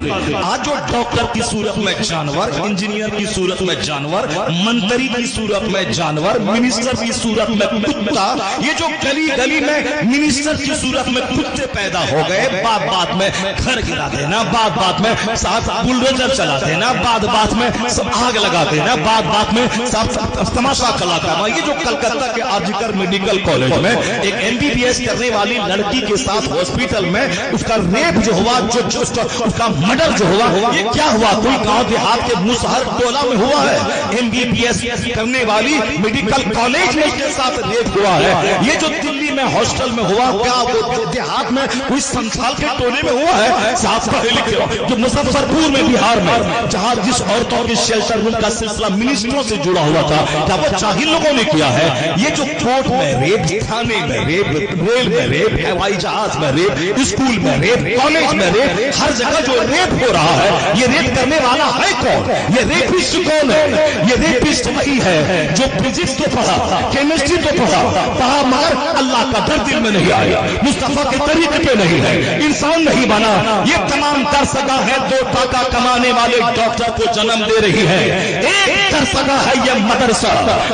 آج جو ڈاکٹر کی صورت میں جانور، انجینئر کی صورت میں جانور، منتری کی صورت میں جانور، منسٹر کی صورت میں کتا، یہ جو گلی گلی میں منسٹر کی صورت میں کتے پیدا ہو گئے، بات بات میں گھر گرا دینا، بات بات میں ساتھ بلڈوزر چلا دینا، بات بات میں سب آگ لگا دینا، بات بات میں سب تماشا کھلا کرنا. یہ جو کلکتہ کے آرجیکر میڈیکل کالج میں ایک MBBS کرنے والی لڑکی کے ساتھ ہاسپٹل میں اس کا ریپ جو ہوا، جو اس کا مرڈر جو ہوا، یہ کیا ہوا؟ کوئی گاؤں دیہات کے مسہر ٹولہ میں ہوا ہے. MBBS کرنے والی میڈیکل کالج میں اس کے ساتھ ریپ ہوا ہے. یہ جو دلی میں ہاسٹل میں ہوا، کیا وہ دیہات میں کوئی سنتھال کے ٹولے میں ہوا ہے؟ صاحب پڑھے لکھے جو مظفرپور میں بہار میں جہاں جس عورتوں کے شیلٹر روم کا سلسلہ منسٹروں سے جڑا ہوا تھا، کیا وہ جاہل لوگوں نے کیا ہے؟ یہ جو کورٹ میں ریپ، تھانے میں ریپ، ریل میں ریپ، ہوائی جہاز میں ریپ، اسکول میں ریپ، کالج میں ریپ، ہر جگہ جو ریپ ہو رہا ہے، یہ ریپ کرنے والا ہے کون؟ یہ ریپسٹ کون ہے؟ یہ ریپسٹ وہی ہے جو فزکس تو پڑھا، کیمسٹری تو پڑھا مگر اللہ کا ڈر دل میں نہیں آیا، مصطفیٰ کے طریقے پہ نہیں ہے، انسان نہیں بنا. یہ تمام کر سکا ہے 2 ٹاکا کمانے والے ڈاکٹر کو جنم دے رہی ہے. ایک کر سکا ہے یہ مدرسہ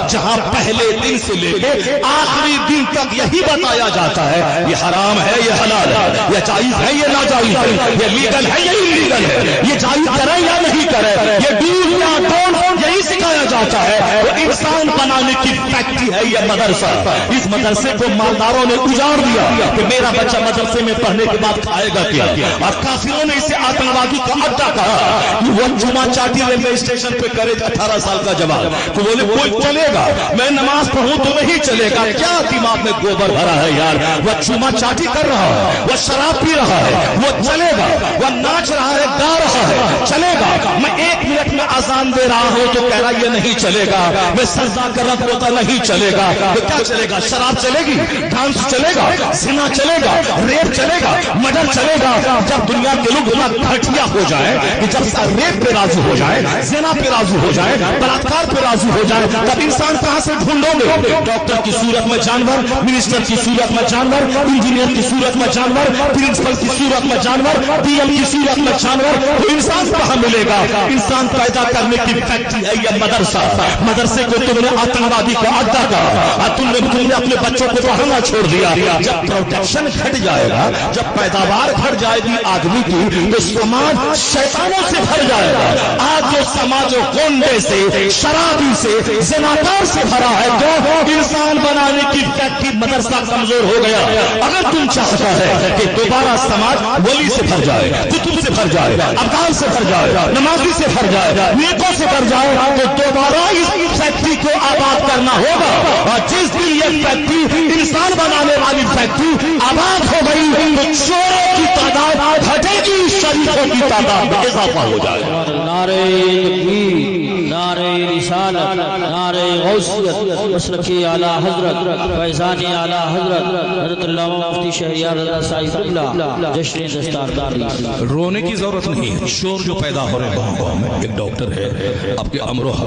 جہاں پہلے دن سے لے کے آخری دن تک یہی بتایا جاتا ہے یہ حرام ہے، یہ حلال ہے، یہ جائز ہے، یہ ناجائز ہے، یہ لیگل ہے، یہ انلیگل ہے، یہ جائز کرے یا نہیں کرے، یہ ڈو یا ڈونٹ یہی سکھایا جاتا ہے. وہ انسان بنانے کی فیکٹری ہے یہ مدرسہ. اس مدرسے کو مالداروں نے اجاڑ دیا کہ میرا بچہ مدرسے میں پڑھنے کے بعد کھائے گا کیا، اور کافروں نے اسے آتنکوادی کا اڈا کہا. وہ جمعہ چاٹی ریلوے اسٹیشن پہ کرے 18 سال کا جواب تو بولے کوئی چلے گا، میں نماز پڑھوں تو نہیں چلے گا. کیا دماغ میں گوبر بھرا ہے یار؟ وہ چوما چاٹی کر رہا ہے، وہ شراب پی رہا ہے، وہ چلے گا. وہ ناچ رہا ہے، گا رہا ہے، چلے گا. میں 1 منٹ میں اذان دے رہا ہوں تو کہہ رہا یہ نہیں چلے گا. میں سجدہ کر رہا ہوتا نہیں چلے گا. تو کیا چلے گا؟ شراب چلے گی، ڈانس چلے گا، زنا چلے گا، ریپ چلے گا، مرڈر چلے گا. جب دنیا کے لوگ اتنا گھٹیا ہو جائے کہ جب ریپ پہ راضی ہو جائے، زنا پہ راضی ہو جائے، بلاತ್ಕಾರ پہ راضی ہو جائے، تب انسان کہاں سے ڈھونڈو گے؟ ڈاکٹر کی صورت میں جانور، منسٹر کی صورت میں جانور، انجینئر کی صورت میں جانور، پرنسپل کی صورت میں جانور، DM کی صورت میں جانور. تو انسان کہاں ملے گا؟ انسان پیدا کرنے کی فیکٹری ہے یہ مدرسہ. مدرسے کو تم نے آتنکوادی کا اڈا کہا اور تم نے اپنے بچوں کو پڑھانا چھوڑ دیا. جب پروڈکشن گھٹ جائے گا، جب پیداوار گھٹ جائے گی آدمی کی، تو سماج شیطانوں سے بھر جائے گا. آج جو سماج گونڈے سے، شرابی سے، زناکار سے بھرا ہے، جو انسان بنانے کی فیکٹری مدرسہ کمزور ہو گیا. اگر تم چاہتا ہے کہ دوبارہ سماج ولی سے بھر جائے، کتب سے بھر جائے، ابدال سے بھر جائے، نمازی سے بھر جائے، نیکوں سے بھر جائے، تو دوبارہ اس فیکٹری کو آباد کرنا ہوگا. اور جس دن یہ فیکٹری انسان بنانے والی فیکٹری آباد ہو گئی تو چوروں کی تعداد گھٹے گی، شریفوں کی تعداد میں اضافہ ہو جائے گا. نعرہ تکبیر، نعرہ رسالت، نعرہ غوثیت، مسلکی اعلی حضرت، فیضانی اعلی حضرت حضرت علامہ مفتی شہریار رضا صاحب قبلہ جشن دستارداری. رونے کی ضرورت نہیں ہے. شور جو پیدا ہو رہے گاؤں میں، ایک ڈاکٹر ہے آپ کے امروہہ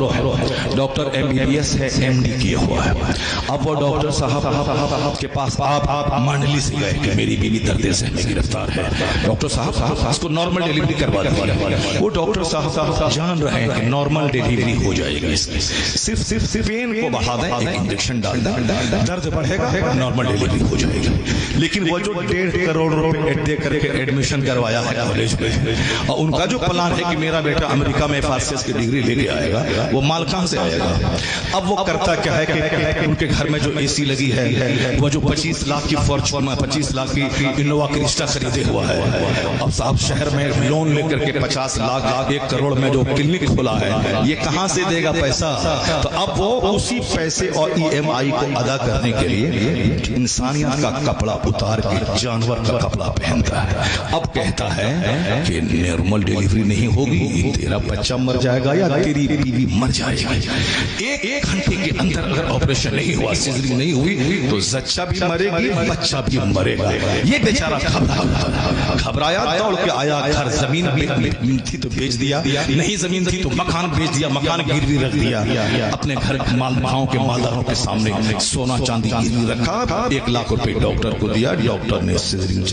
ڈاکٹر MBBS ہے، MD کیا ہوا ہے. اب وہ ڈاکٹر صاحب کے پاس آپ منڈلی سے گئے کہ میری بیوی درد ذہن میں گرفتار ہے. ڈاکٹر صاحب اس کو نارمل ڈیلیوری کروا دیں. وہ ڈاکٹر صاحب جان رہے ہیں کہ نارمل ڈیلیوری ہو جائے گی، صرف پین کو بڑھا دیں، ایک انجیکشن ڈال دیں، درد بڑھے گا، نارمل ڈیلیوری ہو جائے گی. لیکن وہ جو 1.5 کروڑ روپے دے کر کے ایڈمیشن کروایا ہے کالج میں، اور ان کا جو پلان ہے کہ میرا بیٹا امریکہ میں فارسیس کی ڈگری لے کے آئے گا، وہ مال کہاں سے آئے گا؟ اب وہ کرتا کیا ہے کہ ان کے گھر میں جو AC لگی ہے، وہ جو 25 لاکھ کی فارچون، 25 لاکھ کی انووا کرسٹا خریدے ہوا ہے. اب صاحب شہر میں لون لے کر کے 50 لاکھ 1 کروڑ میں جو کلینک کھولا ہے، یہ کہاں سے دے گا پیسہ؟ تو اب وہ اسی پیسے اور EMI کو ادا کرنے کے لیے انسانیت کا کپڑا اتار کے جانور کا کپڑا پہنتا ہے. اب کہتا ہے کہ نارمل ڈیلیوری نہیں ہوگی، تیرا بچہ مر جائے گا یا تیری بیوی مر جائے گی. ایک گھنٹے کے اندر اگر آپریشن نہیں ہوا، سیزرنگ نہیں ہوئی، تو زچہ بھی مرے گی، بچہ بھی مرے گا. یہ بیچارہ گھبرایا، دوڑ کے آیا گھر. زمین تھی تو بیچ دیا، نہیں زمین تھی تو مکان بیچ دیا، مکان मकान गिरवी रख दिया, अपने घर गाँव के मालदारों के सामने सोना चांदी गिरवी रखा, 1 लाख रुपए डॉक्टर को दिया, डॉक्टर ने सिजरिंग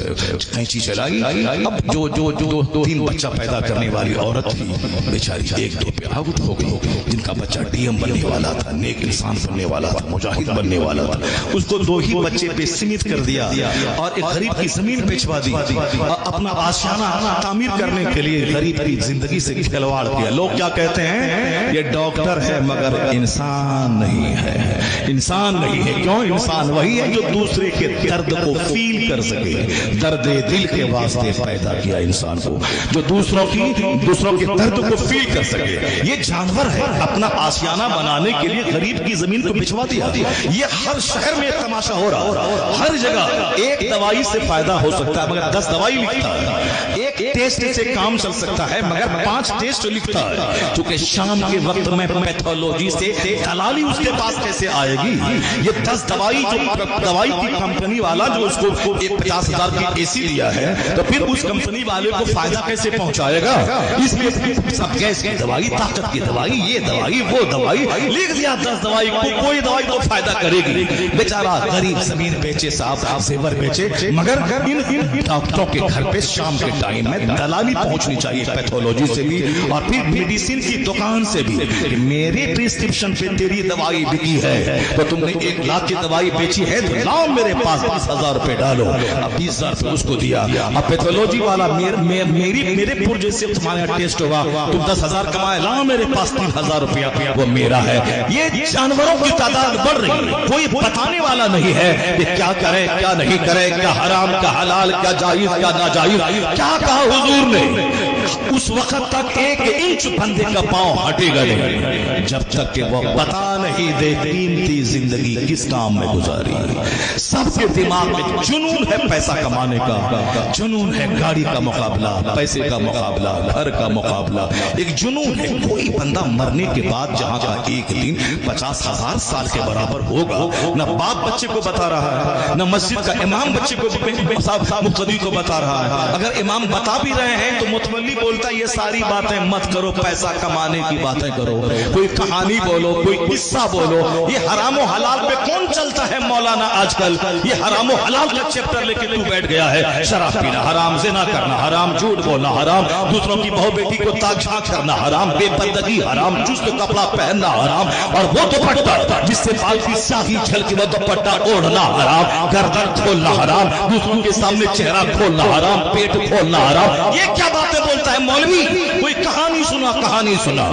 कैंची चलाई। अब जो 2-3 बच्चा पैदा करने वाली औरत थी बेचारी 1-2 पे आहुत हो गई, जिनका बच्चा डीएम बनने वाला था, नेक इंसान बनने वाला था, मुजाहिद बनने वाला था, उसको 2 ही बच्चे पे सीमित कर दिया और एक गरीब की जमीन बेचवा दी और अपना आशियाना तामीर करने के लिए गरीब की जिंदगी से खिलवाड़ किया। लोग क्या कहते हैं, ये डॉक्टर है मगर इंसान नहीं है, इंसान नहीं है। क्यों? इंसान वही है जो दूसरे के दर्द को फील कर सके, दर्द दिल के वास्ते पैदा किया इंसान को, जो दूसरों के दर्द को फील कर सके। ये जानवर है, अपना आशियाना बनाने के लिए गरीब की जमीन को बिछवा दिया। ये हर शहर में तमाशा हो रहा, हर जगह एक दवाई से फायदा हो सकता है मगर 10 दवाई लिखता है, एक टेस्ट से काम चल सकता है मगर 5 टेस्ट लिखता है। क्योंकि शाम के वक्त में पैथोलॉजी से दलाली उसके पास कैसे आएगी? ये 10 दवाई जो दवाई की कंपनी वाला जो उसको 50,000 की एसी दिया है तो फिर उस कंपनी वाले को फायदा कैसे पहुंचाएगा? इसलिए सब गैस की दवाई, ताकत की दवाई, ये दवाई वो दवाई लिख दिया, 10 दवाई को, कोई दवाई तो फायदा करेगी। बेचारा गरीब जमीन बेचे, साहब जेवर बेचे, मगर इन डॉक्टरों के घर पे शाम के टाइम में दलाली पहुंचनी चाहिए पैथोलॉजी से भी और फिर मेडिसिन की दुकान से भी कि मेरे प्रिस्क्रिप्शन पे तेरी दवाई बिकी है तो तुमने 1 लाख की दवाई बेची है तो लाओ मेरे पास 20,000 रुपए डालो। अब 20,000 रुपए उसको दिया। अब पैथोलॉजी वाला मेरे पुर्जे से तुम्हारा टेस्ट हुआ, तुम 10,000 कमाए, लाओ मेरे पास 3,000 रुपया, वो मेरा है। ये जानवरों की तादाद बढ़ रही है, कोई बताने वाला नहीं है कि क्या करे क्या नहीं करे, क्या हराम क्या हलाल, क्या जायज क्या नाजायज। क्या कहा हुजूर ने? उस वक्त तक 1 इंच बंदे का पांव हटेगा नहीं जब तक कि वो बता नहीं दे कीमती जिंदगी किस काम में गुजारी। सबके दिमाग में जुनून है पैसा कमाने का, जुनून है गाड़ी का मुकाबला, पैसे का मुकाबला, घर का मुकाबला, एक जुनून है। कोई बंदा मरने के बाद जहां का एक दिन 50,000 साल के बराबर होगा, न बाप बच्चे को बता रहा है, न मस्जिद का इमाम बच्चे को मुक्तदी को बता रहा है। अगर इमाम बता भी रहे हैं तो मुतवल्ली बोलता है ये सारी बातें मत करो, पैसा कमाने की बातें करो, कोई कहानी बोलो, कोई किस्सा बोलो। ये हराम और हलाल पे कौन चलता है मौलाना आजकल? ये हराम और हलाल का चैप्टर लेके तू बैठ गया है। शराब पीना हराम, ज़िना करना हराम, झूठ बोलना हराम, दूसरों की बहू बेटी को ताक झांक करना हराम, बेपर्दगी हराम, चुस्त कपड़ा पहनना हराम, और वो दुपट्टा जिससे बाल की स्याही झलकी वो दुपट्टा ओढ़ना हराम, गर्दन खोलना हराम, दूसरों के सामने चेहरा खोलना हराम, पेट खोलना हराम। ये क्या बातें बोलता है मौलवी? कोई कहानी सुना, कहानी सुना,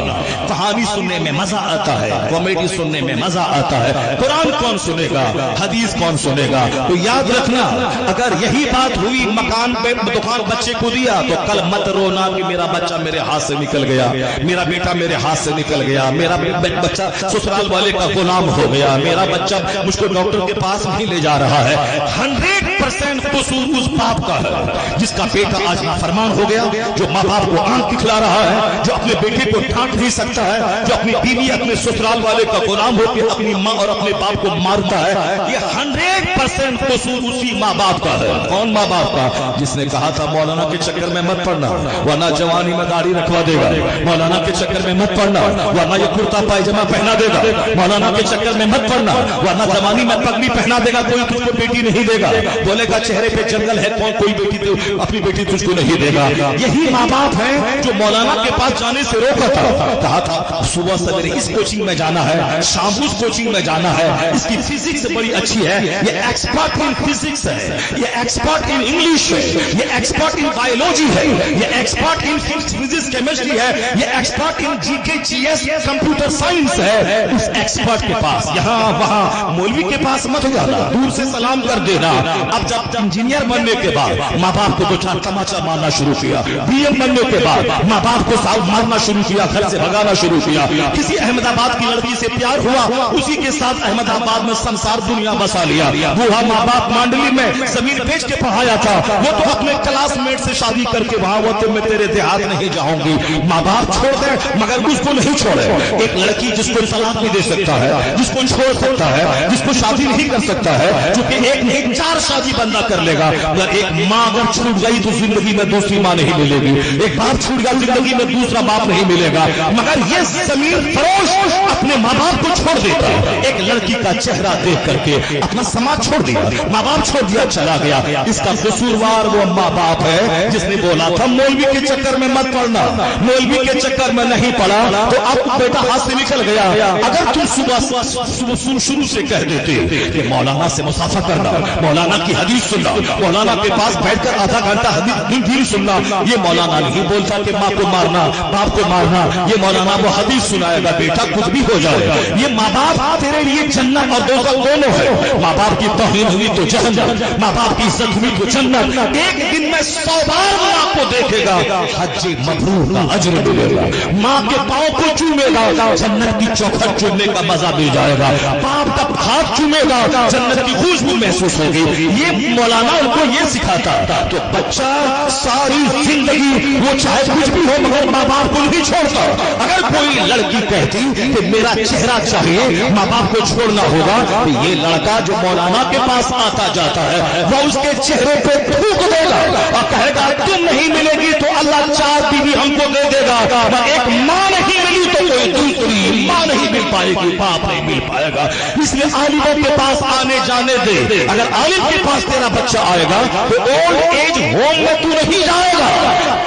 कहानी सुनने में मजा आता है, कॉमेडी सुनने में मजा आता है, कुरान कौन सुनेगा, हदीस कौन सुनेगा? तो याद रखना, अगर यही बात हुई मकान पे दुकान बच्चे को दिया तो कल मत रोना कि मेरा बच्चा मेरे हाथ से निकल गया, मेरा बेटा मेरे हाथ से निकल गया, मेरा बच्चा ससुराल वाले का गुलाम हो गया, मेरा बच्चा मुझको डॉक्टर के पास नहीं ले जा रहा है। 100% कसूर उस बाप का है जिसका बेटा आज नाफरमान हो गया, जो माँ बाप को आंख दिखला रहा है, जो अपने बेटे को डांट नहीं सकता है, जो अपनी बीवी अपने ससुराल वाले का गुलाम होकर अपनी माँ और अपने बाप को मारता है। ये 100% कसूर उसी माँ बाप का है। कौन माँ बाप का? जिसने कहा था मौलाना के चक्कर में मत पड़ना वरना जवानी में दाढ़ी रखवा देगा, मौलाना के चक्कर में मत पड़ना वरना ये कुर्ता पायजामा पहना देगा, मौलाना के चक्कर में मत पड़ना वरना जवानी में पगड़ी पहना देगा, कोई तुझको बेटी नहीं देगा, बोलेगा चेहरे पे जंगल है, कोई बेटी तो अपनी बेटी तुझको नहीं देगा। यही माँ बाप है जो मौलाना के पास जाने से रोका था, कहा था सुबह सवेरे इस कोचिंग में जाना है, शाम उस कोचिंग में जाना है, इसकी फिजिक्स बड़ी अच्छी है, ये एक्सपर्ट इन फिजिक्स है, ये एक्सपर्ट इन इंग्लिश है, ये एक्सपर्ट इन बायोलॉजी है, ये एक्सपर्ट इन फिजिक्स केमिस्ट्री है, ये expert in GK GS computer science है। उस एक्सपर्ट के पास यहाँ वहाँ मौलवी के पास मत जाना, दूर से सलाम कर देना। अब जब इंजीनियर बनने के बाद माँ बाप को दो चार तमाचा मारना शुरू किया, बीएम बनने के बाद माँ बाप को साउथ मारना शुरू किया, घर से भगाना शुरू किया। किसी अहमदाबाद की लड़की से प्यार हुआ, उसी के साथ अहमदाबाद में संसार दुनिया बसा लिया। वो माँ बाप मांडली में जमीन बेच के पढ़ाया था, वो तो अपने क्लासमेट से शादी करके वहां वो मैं तेरे देहात नहीं जाऊंगी। माँ बाप छोड़ दे मगर उसको नहीं छोड़े। एक लड़की जिसको तलाक नहीं दे सकता है, जिसको छोड़ सकता है, जिसको शादी नहीं कर सकता है, जो कि एक नहीं 4 शादी शादी बंदा कर लेगा। अगर एक माँ अगर छूट गई तो जिंदगी में दूसरी माँ नहीं मिलेगी, एक बाप छूट गया जिंदगी में दूसरा बाप नहीं मिलेगा। मगर ये जमीन फरोश अपने माँ बाप को छोड़ देता है, एक लड़की का चेहरा देख करके अपना समाज छोड़ दिया, माँ बाप छोड़ दिया, चला गया। इसका कसूरवार वो माँ बाप है जिसने बोला था मौलवी के चक्कर में मत पड़ना, मौलवी के चक्कर में नहीं पड़ा तो अब बेटा हाथ से निकल गया। अगर तुम सुबह शुरू से कह देते कि मौलाना से मुसाफा करना, मौलाना की हदीस सुनना, मौलाना के पास बैठकर आधा घंटा हदीस सुनना, ये मौलाना नहीं बोलता कि माँ को मारना, बाप को मारना, ये मौलाना वो हदीस सुनाएगा, बेटा कुछ भी हो जाएगा। ये माँ बाप तेरे लिए जन्नत और दोज़ख दोनों है। माँ बाप की तौहीन हुई तो जहन्नम, माँ बाप की इज्जत हुई तो जन्नत। एक दिन में 100 बार माँ को देखेगा, हज मबरूर का अजर मिलेगा। माँ के पाँव को चूमेगा, जन्नत की चौखट चूमने का मजा मिल जाएगा। बाप का हाथ चूमेगा, जन्नत की खुशबू महसूस होगी। ये मौलाना उनको ये सिखाता। तो बच्चा सारी जिंदगी वो चाहे कुछ भी हो मगर माँ बाप को नहीं छोड़ता। अगर कोई लड़की कहती कि मेरा चेहरा चाहिए, माँ बाप को छोड़ना होगा, तो ये लड़का जो मौलाना के पास आता जाता है वो उसके चेहरे पे थूक देगा और कहेगा तुम नहीं मिलेगी तो अल्लाह 4 बीवी हमको दे देगा। एक माँ नहीं मिली तो कोई दूसरी माँ नहीं मिल पाएगी, बाप नहीं मिल पाएगा। इसलिए आलिमों के पास आने जाने दे। अगर आलिम के पास तेरा बच्चा आएगा तो ओल्ड एज होम में तू नहीं जाएगा,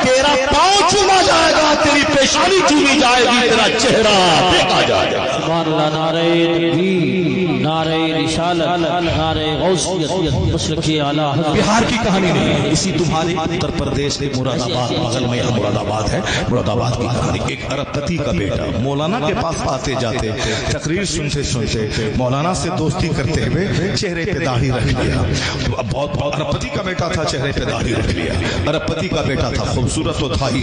तेरा पाँव चूमा जाएगा, तेरी पेशानी चूमी जाएगी, तेरा चेहरा देखा जाएगा। नारे तकबीर, नारे रिसालत, नारे गौसियत, मसलके आला हज़रत। बिहार की कहानी नहीं है, इसी तुम्हारे उत्तर प्रदेश के मुरादाबाद, बगल में यहाँ मुरादाबाद है, मुरादाबाद की कहानी। एक अरबपति का बेटा मौलाना के पास आते जाते तकरीर सुनते सुनते मौलाना से दोस्ती करते हुए चेहरे पे दाढ़ी रख लिया। बहुत अरबपति का बेटा था, चेहरे पे दाढ़ी रख लिया। अरबपति का बेटा था, खूबसूरत तो था ही,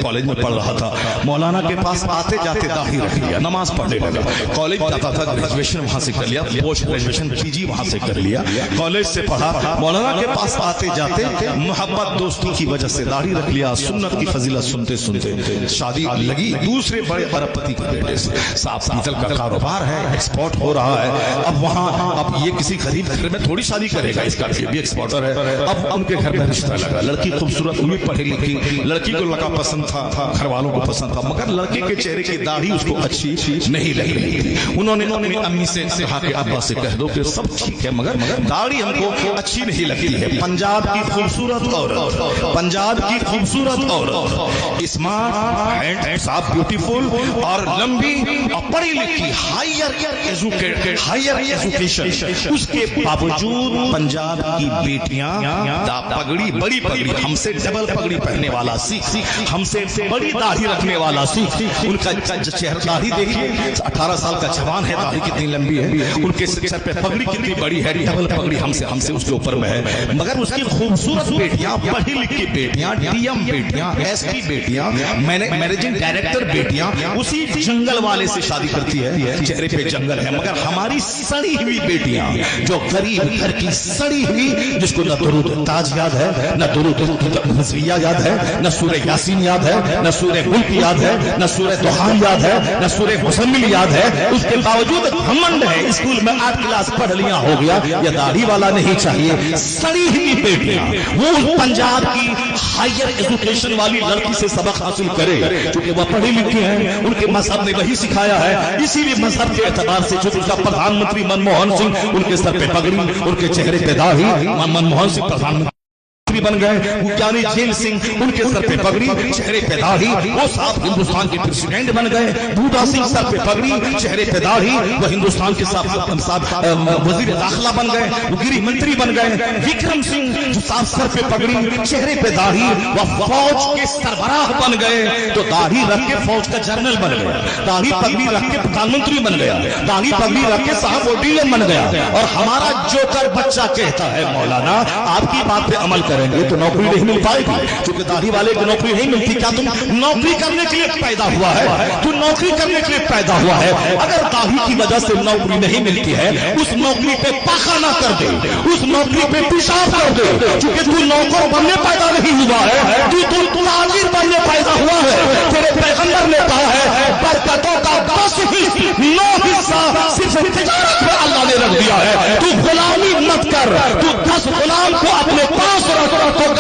कॉलेज में पढ़ रहा था। मौलाना के पास आते जाते दाढ़ी रख लिया, नमाज पढ़ने लगा। कॉलेज जाता था, ग्रेजुएशन वहां से कर लिया, पोस्ट ग्रेजुएशन पीजी वहां से कर लिया, कॉलेज से पढ़ा। मौलाना के पास आते जाते मोहब्बत दोस्ती की वजह से दाढ़ी रख लिया। सुन्नत की फजीलत सुनते सुनते शादी लगी दूसरे बड़े अरबपति के बेटे से। साफ पीतल का कारोबार है, एक्सपोर्ट हो रहा है। अब वहां अब ये किसी गरीब घर में थोड़ी शादी करेगा, इसका भी एक्सपोर्टर है। अब उनके घर में रिश्ता लगा, लड़की खूबसूरत हुई, पढ़ी लिखी, लड़की को लड़का पसंद था, घर वालों को पसंद था, मगर लड़के के चेहरे की दाढ़ी उसको अच्छी नहीं लगी। उन्होंने अपनी अम्मी से कहा कि अब्बा से कह दो कि सब ठीक है मगर दाढ़ी हमको अच्छी नहीं लगती है। पंजाब की खूबसूरत औरत, पंजाब की खूबसूरत औरत, स्मार्ट एंड साफ ब्यूटीफुल और लंबी और पढ़ी लिखी, हायर एजुकेशन, उसके बावजूद पंजाब की बेटियां पगड़ी, बड़ी पगड़ी, हमसे डबल पगड़ी पहनने वाला सीख, हमसे बड़ी दाढ़ी रखने वाला सीख, उनका चेहरा दाढ़ी देखिए, 18 साल का जवान है, दाढ़ी कितनी लंबी है, उनके सर पे पगड़ी कितनी बड़ी है, डबल पगड़ी हमसे उसके ऊपर में है। मगर उसकी खूबसूरत बेटियां, पढ़ी लिखी बेटियां, डीएम बेटियां, एसपी बेटियां, मैनेजिंग डायरेक्टर बेटियां उसी जंगल वाले से शादी करती है, चेहरे पे जंगल है। मगर हमारी सड़ी हुई बेटियां जो गरीब घर की सड़ी हुई, जिसको न दुरूद ताज याद है, न दुरूद नज़रिया याद है, न सूरह यासीन याद है, न सूरह मुल्क याद है, न सूरह दुहान याद है, न सूरह मुज़म्मिल याद है, उसके बावजूद घमंड है, स्कूल में 8 क्लास पढ़ लिया हो गया, ये दाढ़ी वाला नहीं चाहिए। सड़ी हुई बेटियां वो पंजाब की हायर एजुकेशन वाली लड़की से सबक हासिल करे, क्योंकि वह पढ़ी लिखी है, उनके मजहब ने वही सिखाया है। इसीलिए मजहब के एतबार से जो उनका प्रधानमंत्री मनमोहन सिंह, उनके सर पे पगड़ी, उनके चेहरे पे दाढ़ी, मनमोहन सिंह प्रधानमंत्री बन गए, ज्ञानी जेल सिंह उनके सर पे पगड़ी, चेहरे पे दाढ़ी, वो साहब हिंदुस्तान के प्रेसिडेंट बन गए। बूटा सिंह सर पे पगड़ी, चेहरे पे दाढ़ी, वो हिंदुस्तान के वजीर दाखिला बन गए, वो गृह मंत्री बन गए। विक्रम सिंह जो साहब सर पे पगड़ी, चेहरे पे दाढ़ी, वह फौज के सरबराह बन गए। तो दाढ़ी रख के फौज का जनरल बन गया, दाढ़ी पगड़ी रख के प्रधानमंत्री बन गया, दाढ़ी पगड़ी रख के साहब ओडीएम बन गया। और हमारा जोकर बच्चा कहता है मौलाना आपकी बात पे अमल करेंगे तो नौकरी नहीं मिल पाएगी, क्योंकि दाढ़ी वाले को नौकरी नहीं मिलती। क्या तुम नौकरी करने के लिए पैदा हुआ है? तू नौकरी करने के लिए पैदा हुआ है। अगर दाढ़ी की वजह से नौकरी नहीं मिलती है, उस नौकरी पे पाखाना कर दे, उस नौकरी पे पेशाब कर दे, क्योंकि तू नौकर बनने पैदा नहीं हुआ है, तू ताजिर बनने पैदा हुआ है। तेरे पैगंबर ने कहा है बरकतों का 10 हिस्सा 9 हिस्सा सिर्फ तिजारत में अल्लाह ने रख दिया है। तू गुलामी मत कर, कर तू 10 गुलाम को अपने पास रख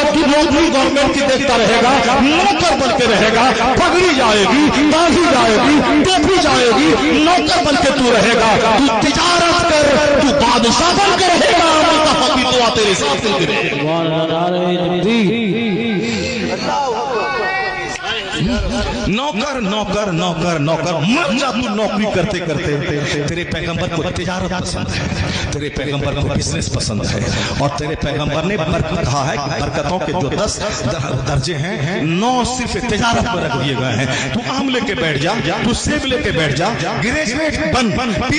की नौकरी गवर्नमेंट की देखता रहेगा, नौकर बन के रहेगा, पगड़ी जाएगी, दाढ़ी जाएगी, टोपी जाएगी, नौकर बन के तू रहेगा। तू तिजारत कर, तू बादशाह बन के रहेगा, तो तेरे साथ नौकर नौकर नौकर नौकर मर जा तू नौकरी करते करते। तेरे पैगंबर को तिजारत पसंद है, तेरे पैगंबर को बिजनेस पसंद है, और तेरे पैगंबर ने कहा है कि बरकतों के जो 10 दर्जे हैं 9 सिर्फ तिजारत पर रख दिए गए हैं। तू आम लेके बैठ जा, तू सेब लेके बैठ जा, ग्रेजुएट बन,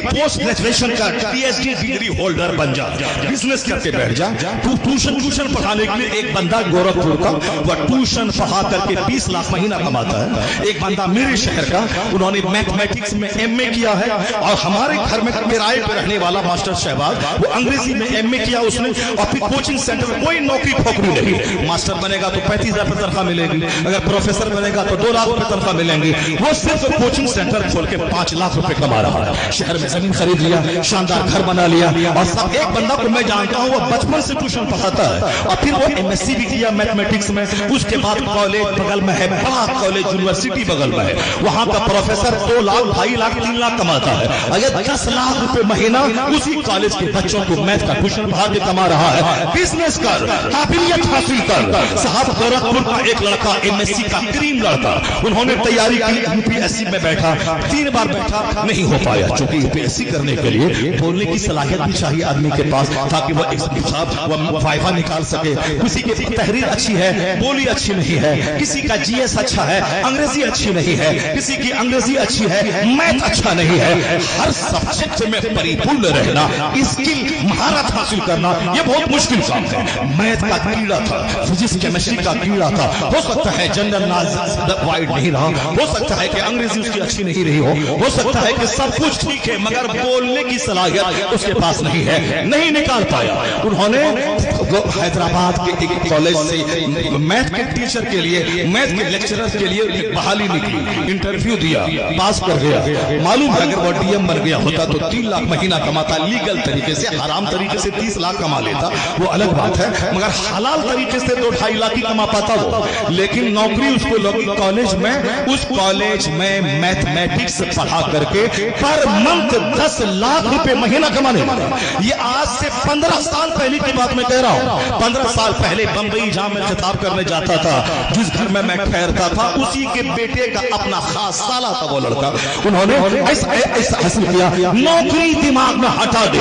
पोस्ट ग्रेजुएशन का PhD डिग्री होल्डर बन जा, बिजनेस करके बैठ जा। तू ट्यूशन पढ़ाने के लिए एक बंदा गोरखपुर का वह ट्यूशन पढ़ा करके 20 लाख महीना कमाता है। एक बंदा मेरे शहर का, उन्होंने मैथमेटिक्स में MA किया है, और हमारे घर में किराए पे रहने वाला मास्टर शहबाज, वो अंग्रेजी में MA किया उसने, और फिर कोचिंग सेंटर में कोई नौकरी खोकरी नहीं। मास्टर बनेगा तो 35,000 तनख्वाह मिलेगी, अगर प्रोफेसर बनेगा तो 2 लाख रुपए तनख्वाह मिलेंगी। वो सिर्फ कोचिंग सेंटर खोल के 5 लाख रुपए कमा रहा है। शहर में जमीन खरीद लिया, शानदार घर बना लिया, और सब एक बंदा को मैं जानता हूँ, वो बचपन से ट्यूशन पढ़ाता है, और फिर वो MSc भी किया मैथमेटिक्स में। उसके बाद कॉलेज बगल में है, बड़ा कॉलेज यूनिवर्सिटी बगल में है, वहां का प्रोफेसर 2 लाख 2.5 लाख 3 लाख कमाता है। अगर 10 लाख रुपए महीना उसी कॉलेज के बच्चों को मैथ का ट्यूशन पढ़ा के कमा रहा है। बिजनेस कर, काबिलियत हासिल कर। साहब गोरखपुर का एक लड़का MSc का क्रीम लड़का, उन्होंने तैयारी की, UPSC में बैठा, 3 बार बैठा, नहीं हो पाया। चूंकि UPSC करने के लिए बोलने की सलाहियत भी चाहिए आदमी के पास, ताकि वो वाइवा निकाल सके। किसी की तहरीर अच्छी है, बोली अच्छी नहीं है, किसी का GS अच्छा है, अंग्रेजी अच्छी नहीं है, किसी की अंग्रेजी अच्छी है, मैथ अच्छा नहीं है। हर सब्जेक्ट में परिपूर्ण रहना, स्किल महारत हासिल करना, यह बहुत मुश्किल काम है। मैथ का कीड़ा था, फिजिक्स केमिस्ट्री का कीड़ा था, हो सकता है जनरल नॉलेज वाइड नहीं रहा, हो सकता है कि अंग्रेजी उसकी अच्छी नहीं रही हो सकता है कि सब कुछ ठीक है, मगर बोलने की सलाहियत उसके पास नहीं है, नहीं निकाल पाया। उन्होंने हैदराबाद के एक कॉलेज से मैथ के टीचर के लिए, मैथ के लेक्चरर के लिए बहाली निकली, इंटरव्यू दिया, पास कर गया। मालूम है अगर वो DM बन गया होता तो 3 लाख महीना कमाता, लीगल तरीके से, हराम तरीके से 30 लाख कमा लेता, वो अलग बात है, मगर हलाल तरीके से 2-2.5 लाख ही कमा पाता वो। लेकिन नौकरी उसको लगी कॉलेज में, उस कॉलेज में मैथमेटिक्स पढ़ा करके पर मंथ 10 लाख रुपए महीना कमाने वाला। ये आज से 15 साल पहले की बात मैं कह रहा हूँ। 15 साल पहले बंबई जहां मैं खिताब करने जाता था, जिस घर में मैं ठहरता था, उसी के बेटे का अपना खास साला था वो लड़का। उन्होंने ऐसा हासिल किया, नौकरी दिमाग में हटा दे।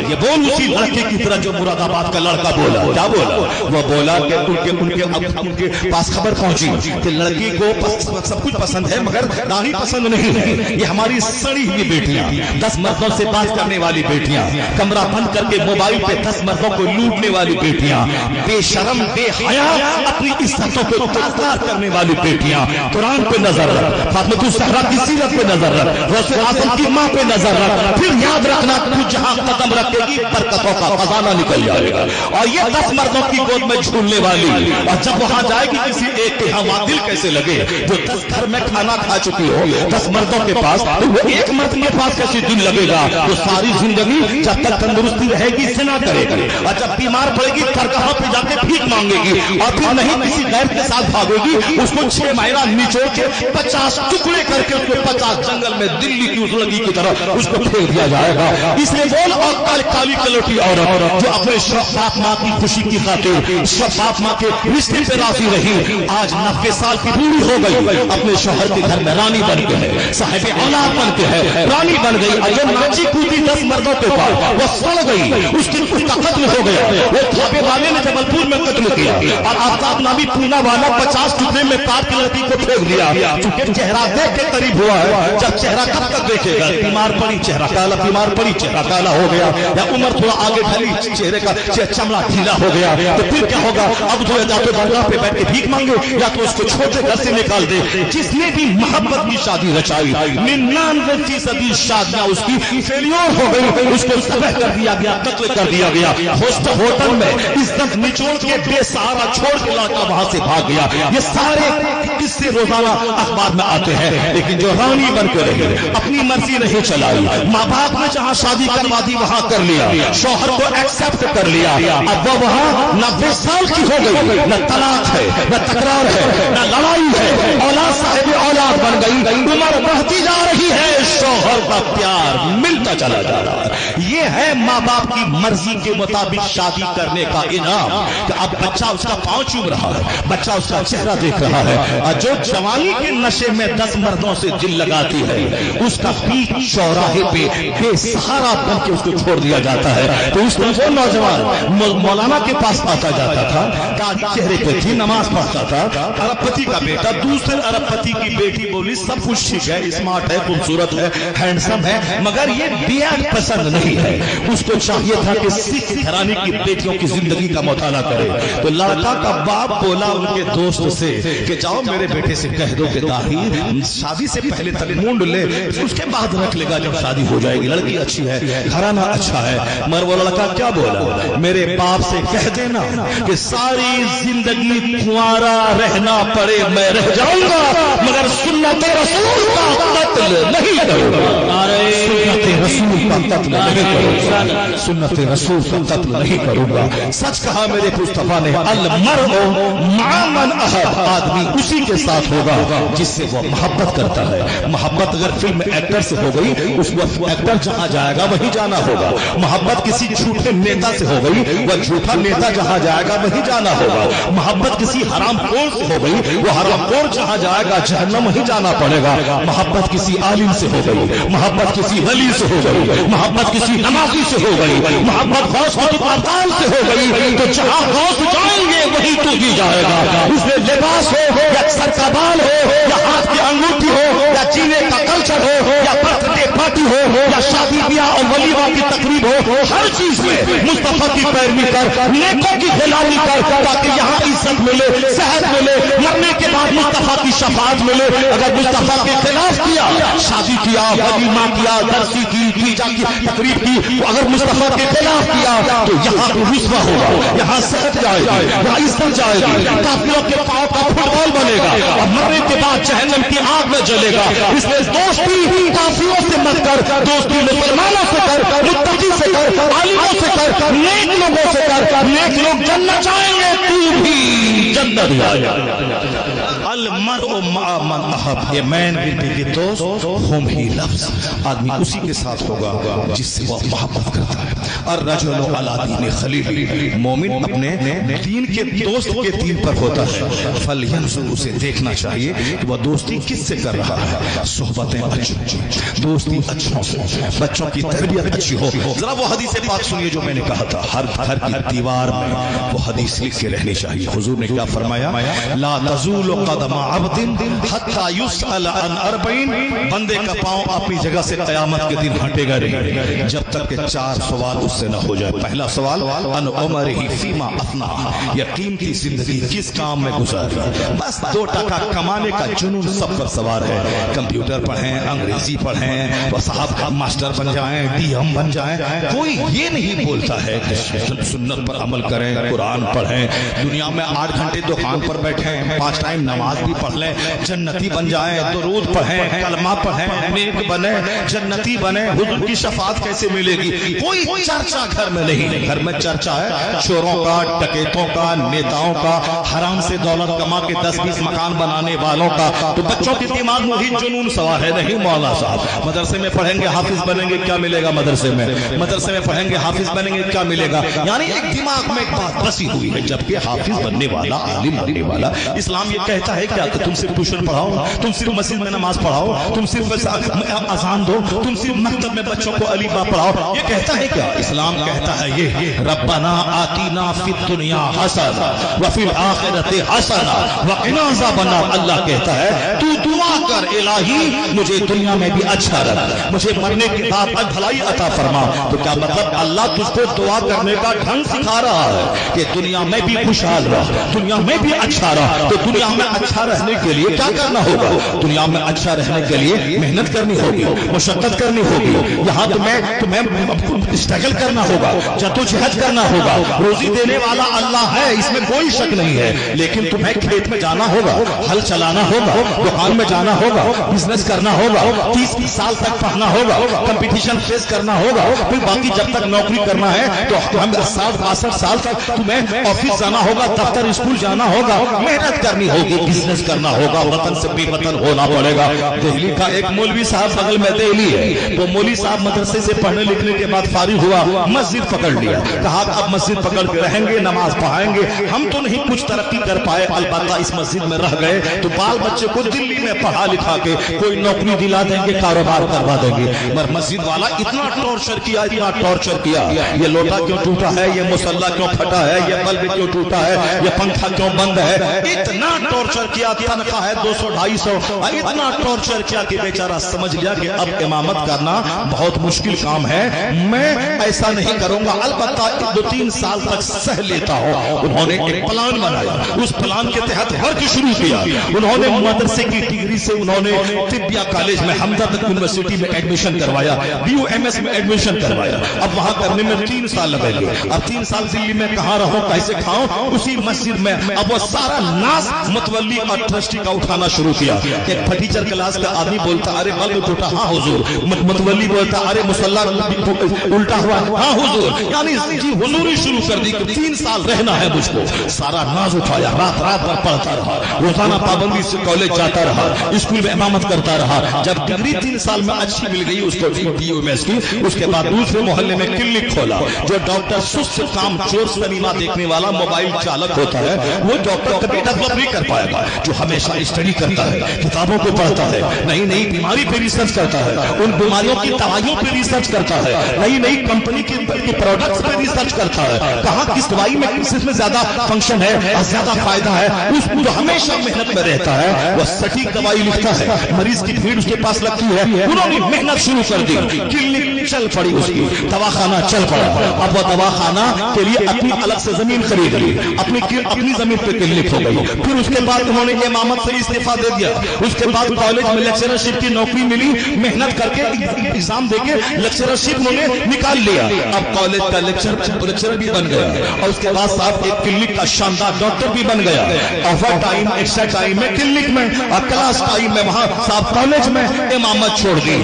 ये बोल उसी लड़के की तरह जो मुरादाबाद का लड़का बोला। क्या बोला? वो बोला कि उनके पास खबर पहुंची कि लड़की को सब कुछ पसंद है मगर दाढ़ी पसंद नहीं है। ये हमारी सड़ी हुई बेटियां, 10 मर्दों से बात करने वाली बेटियां, कमरा बंद करके मोबाइल पे 10 मर्दों को लूटने वाली बेटियां, बेशरम बेहया अपनी इज्जतों को तार करने वाली बेटियां। कुरान पे नजर रख, फातिमा ज़हरा की सीरत पे नजर रख, रसूल आज़म की मां पे नजर रख, फिर याद रखना तू जहां कदम रखेगी बरकतों का खजाना निकल जाएगा। और ये 10 मर्दों की गोद में झूलने वाली, और जब वहां जाएगी किसी एक के यहाँ दिल कैसे लगे, जो 10 घर में खाना खा चुकी हो, 10 मर्दों के पास, तो वो एक मर्द के पास कैसे दिल लगेगा? वो सारी जिंदगी जब तक तंदुरुस्ती रहेगी सिना करेगी, और जब बीमार पड़ेगी दरगाह पे जाके भीख मांगेगी, और फिर नहीं किसी गैर के साथ भागेगी, उसको 6 महीना निचोड़ के 50 टुकड़े करके उसको 50 जंगल में दिल्ली की उस लगी की तरह उसको फेंक दिया जाएगा। इसलिए बोल, और काली कलोटी औरत जो अपने बाप माँ की खुशी की खातिर बाप माँ के रिश्ते पे राजी रही, आज 90 साल की बूढ़ी हो गई, अपने शोहर के घर में रानी बन के है, साहिब औलाद बन के है, रानी बन गई। और जो नाची कूदी 10 मर्दों के पास, वो सड़ गई, उसका कत्ल हो गया। वो थापे वाले ने जबलपुर में कत्ल किया, और आफ्ताब नामी पूना वाला 50 टुकड़े में काट के लड़की को फेंक दिया। चूंकि चेहरा देख के करीब हुआ है, जब चेहरा कब तक देखेगा? बीमार पड़ी चेहरा काला, बीमार पड़ी चेहरा काला हो गया, या उम्र थोड़ा आगे ढली चेहरे का चमड़ा ढीला हो गया, तो फिर क्या होगा? अब जो या तो दरगाह पे बैठ के भीख मांगे, या तो उसको छोटे घर से निकाल दे। जिसने भी मोहब्बत की शादी रचाई, 99% शादियां उसकी फेलियर हो गई, उसको तबाह कर दिया गया, कत्ल कर दिया गया। होटल में इज्जत निचोड़ के बेसहारा छोड़ के लड़का वहां से भाग गया। ये सारे किससे रोजाना अखबार में आते हैं, लेकिन जो रानी बन के रही, अपनी मर्जी नहीं चलाई, माँ बाप ने जहां शादी करवा दी वहां कर लिया, शौहर को एक्सेप्ट कर लिया, अब वो वहां 90 साल की हो गई, न तलाक है, न तकरार है, न लड़ाई है, औलाद साहिब औलाद बन गई, उम्र बढ़ती जा रही है, शौहर का प्यार मिलता चला जा रहा है। ये है माँ बाप की मर्जी के मुताबिक शादी करने का इनाम, कि अब बच्चा उसका पांव चूम रहा है, बच्चा उसका चेहरा देख रहा है, और जो जवानी के नशे में 10 मर्दों से दिल लगाती है, उसका बीच चौराहे पे बेसहारा बन के उसको छोड़ दिया जाता है। तो उस वो नौजवान मौलाना के पास आता जाता था, काजी चेहरे पे थी, नमाज पढ़ता था, अरबपति का बेटा दूसरे अरबपति की बेटी बोली सब कुछ ठीक है, स्मार्ट है, खूबसूरत है, हैंडसम है, मगर ये बेहद पसंद नहीं है। उसको चाहिए था कि सिख घराने की बेटियों की जिंदगी का मुताला करे। तो लड़का का बाप बोला उनके दोस्त से कि जाओ मेरे बेटे से कह दो कि दाही शादी से पहले तक मूंड ले, उसके बाद रख लेगा जब शादी हो जाएगी, लड़की अच्छी है, घराना अच्छा है। मगर वो लड़का क्या बोला, मेरे बाप से कह देना कि सारी जिंदगी कुंवारा रहना पड़े मैं रह जाऊंगा, मगर सुन्नत रसूल का कत्ल नहीं करूंगा, सुन्नत रसूल का कत्ल नहीं करूंगा, सुन्नत रसूल का कत्ल नहीं करूंगा। सच कहा मेरे मुस्तफा ने, अल मर्उ मा मन अहब, आदमी उसी के साथ होगा जिससे वो मोहब्बत करता है। मोहब्बत अगर फिल्म एक्टर से हो गई, उस वक्त एक्टर जहां जाएगा वहीं जाना होगा। मोहब्बत किसी झूठे नेता से हो गई, वह झूठा नेता जहां जाएगा वहीं जाना होगा। मोहब्बत किसी हरामखोर से हो गई, वो हरामखोर जहां जाएगा जहन्नम वहीं जाना पड़ेगा। मोहब्बत किसी आलिम से हो गई, मोहब्बत किसी वली से हो गई, मोहब्बत किसी नमाजी से हो गई, मोहब्बत गौस की पाताल से हो गई, तो जहां गौस जाएंगे वहीं तू भी जाएगा। उसमें लिबास हो या सर का बाल हो या हाथ की अंगूठी हो या जीने का कल्चर हो या बर्थडे पार्टी हो या शादी ब्याह और वलीमा की तकरीब हो, हर चीज में मुस्तफा की पैरवी कर, नेकों की खिलाड़ी कर, ताकि यहाँ इज्जत मिले, सेहत मिले, मरने के बाद मुस्तफा की शफाअत मिले। अगर मुस्तफा के खिलाफ किया, शादी किया, वलीमा किया, दरसी की, पूजा की, तकरीब की, अगर मुस्तफा के खिलाफ किया तो यहाँ पे रुस्वा होगा, यहाँ सेहत जाएगी, यहाँ इज्जत जाएगी, काफिरों के पांव का फुटबॉल बनेगा और मरने के बाद जहन्नम की आग में जलेगा। इसलिए दोस्ती काफिरों से मत कर, दोस्ती मुसलमानों से कर, मुत्तकी से कर, आलिमों से कर, नेक लोगों से कर। नेक लोग जन्नत जाएंगे, तू भी जन्नत जाएगा। अल मर्उ मा मन अहब, ये मैन भी दोस्त हम ही लफ्ज, आदमी उसी के साथ होगा जिससे वो मोहब्बत करता है। और रजुल अला दीन खलील, मोमिन अपने दीन के दोस्त के दीन पर होता है। फल यंजुर, उसे देखना चाहिए कि वह दोस्ती किससे कर रहा है। सोहबतें अच्छी, दोस्ती अच्छों से, बच्चों की तरबियत अच्छी हो। जरा वो हदीस पाक सुनिए जो मैंने कहा था, हर घर की दीवार में वो हदीस लिख के रहनी चाहिए। हुजूर ने क्या फरमाया, ला तज़ूलु क़दम अब्दिन हत्ता युसअल अन अर्बईन, बंदे का पांव अपनी जगह से क़यामत के दिन हटेगा नहीं जब तक के 4 सवाल उससे न हो जाए। पहला सवाल, अन उमरिही फीमा अफना, या कीमती जिंदगी किस काम में गुजारा। बस 2 टका कमाने का जुनून सब पर सवार है। कंप्यूटर पढ़ें, अंग्रेजी पढ़ें, वो साहब मास्टर बन जाएं, डीएम बन जाएं, कोई ये नहीं बोलता है कि सुन्नत पर अमल करें, कुरान पढ़ें, दुनिया में 8 घंटे दुकान पर बैठें, 5 टाइम नमाज भी पढ़ लें, जन्नती बन जाएं, दुरूद पढ़ें, कलमा पढ़ें, नेक बने, जन्नती बने, हुजूर की शफाअत कैसे मिलेगी। कोई चर्चा घर में नहीं। घर में चर्चा है चोरों का, डकैतों का, नेताओं का, हराम से दौलत कमा के 10-20 मकान बनाने वालों का। तो बच्चों के दिमाग में ही जुनून सवार है, नहीं मौला साहब मदरसे में पढ़ेंगे हाफिज बनेंगे, क्या मिलेगा मदरसे में, मदरसे में पढ़ेंगे हाफिज बनेंगे, क्या मिलेगा। यानी एक दिमाग में एक बात बसी हुई है, जबकि हाफिज बनने वाला, आलिम बनने वाला, इस्लाम ये कहता है क्या कि तुम सिर्फ ट्यूशन पढ़ाओ, तुम सिर्फ मस्जिद में नमाज पढ़ाओ, तुम सिर्फ अजान दो, तुम सिर्फ मकतब में बच्चों को अलीबा पढ़ाओ, ये कहता है क्या। इस्लाम कहता है ये, रब्बना आतीना फिद दुनिया हसना व फिल आखिरति हसना व क़िना अज़ाबन्नार। अल्लाह कहता है तू दुआ कर, इलाही मुझे दुनिया में भी अच्छा रख, मुझे मरने के बाद भलाई अता फरमा। तो क्या मतलब, अल्लाह तुझको दुआ करने का ढंग सिखा रहा है कि दुनिया में भी खुशहाल रह, दुनिया में भी अच्छा रह। तो दुनिया में अच्छा रहने के लिए क्या करना होगा, दुनिया में अच्छा रहने के लिए मेहनत करनी होगी, मुशक्कत करनी होगी। यहाँ तुम्हें स्ट्रगल اسٹرگل کرنا ہوگا, جدوجہد کرنا ہوگا. روزی دینے والا اللہ ہے, اس میں کوئی شک نہیں ہے, لیکن تمہیں کھیت میں جانا ہوگا, ہل چلانا ہوگا, دکان میں جانا ہوگا, بزنس کرنا ہوگا, 30 سال تک پڑھنا ہوگا, کمپٹیشن فیس کرنا ہوگا, پھر باقی جب تک نوکری کرنا ہے تو 60-62 سال تک تمہیں آفس جانا ہوگا, دفتر اسکول جانا ہوگا, محنت کرنی ہوگی, بزنس کرنا ہوگا, وطن سے بے وطن ہونا پڑے گا. دہلی کا ایک مولوی صاحب بغل میں دہلی ہے, تو مولوی صاحب مدرسے سے پڑھنے لکھنے کے بعد فارغ ہوا, مسجد پکڑ لیا, کہا اب مسجد پکڑ کے رہیں گے, نماز پڑھائیں گے. ہم تو نہیں کچھ ترقی کر پائے, البتہ اس مسجد میں رہ گئے تو بال بچے کو دلی میں پڑھا لکھا کے کوئی نوکری دلا دیں گے, کاروبار کروا دیں گے. مگر مسجد والا اتنا ٹارچر کیا, اتنا ٹارچر کیا, یہ لوٹا کیوں ٹوٹا ہے, یہ مصلی کیوں پھٹا ہے, یہ بلب کیوں ٹوٹا ہے, یہ پنکھا کیوں بند ہے, اتنا ٹارچر کیا. تنخواہ ہے 200-250, اتنا ٹارچر کیا کہ بیچارہ سمجھ لیا کہ اب امامت کرنا بہت مشکل کام ہے, میں ایسا نہیں کروں گا, البتہ 2-3 سال تک سہ لیتا ہوں. انہوں نے ایک پلان بنایا, اس پلان کے تحت ورک شروع کیا. انہوں نے مدرسے کی ڈگری سے انہوں نے طبیہ کالج میں ہمدرد یونیورسٹی میں ایڈمیشن کروایا, BUMS میں ایڈمیشن کروایا. اب وہاں کرنے میں 3 سال لگے گے. اب 3 سال دلی میں کہاں رہوں, کیسے کھاؤں, اسی مسجد میں. اب وہ سارا ناز متولی اور ٹرسٹی کا اٹھانا شروع کیا. ایک ٹیچر کلاس کا آدمی بولتا ارے بلب ٹوٹا, ہاں حضور. متولی بولتا ارے مصلی الٹا ہوا, ہاں حضور. یعنی جی حضوری شروع کر دی کہ 3 سال رہنا ہے مجھ کو. سارا ناز اٹھایا, رات رات بھر پڑھتا رہا, روزانہ پابندی سے کالج جاتا رہا, اسکول میں امامت کرتا رہا. جب ڈگری 3 سال میں اچھی مل گئی اس کو BUMS کی, اس کے بعد دوسرے محلے میں کلینک کھولا. جو ڈاکٹر سست کام چور سنیما دیکھنے والا موبائل چالک ہوتا ہے, وہ ڈاکٹر کبھی ڈیولپ نہیں کر پائے گا. جو ہمیشہ اسٹڈی کرتا ہے, کتابوں کو پڑھتا ہے, نئی نئی بیماری پہ ریسرچ کرتا ہے, ان بیماریوں کی دوائیوں پہ ریسرچ کرتا ہے, نئی نئی کمپنی کے پروڈکٹس پہ ریسرچ کرتا ہے, کہاں کس دوائی میں کس میں زیادہ فنکشن ہے اور زیادہ فائدہ ہے, اس جو ہمیشہ محنت میں رہتا ہے وہ سٹیک دوائی لکھتا ہے. مریض کی بھیڑ اس کے پاس لگتی ہے, انہوں نے محنت شروع کر دی. کلینک چل پڑی اس کی, دواخانہ چل پڑا. اب وہ دواخانہ کے لیے اپنی الگ سے زمین خرید لی, اپنی زمین پہ کلینک ہو گئی. پھر اس کے بعد انہوں نے امامت سے استعفیٰ دے دیا. اس کے بعد کالج میں لیکچررشپ کی نوکری ملی, محنت کر کے ایگزام دے کے لیکچررشپ انہوں نے نکال لیا. اب کالج کا لیکچرر بھی بن گیا, اور اس کے بعد صاحب ایک کلینک کا شاندار ڈاکٹر بھی بن گیا. اوور ٹائم, ایکسٹرا ٹائم میں کلینک میں, اور کلاس ٹائم میں وہاں صاحب کالج میں امامت چھوڑ دی.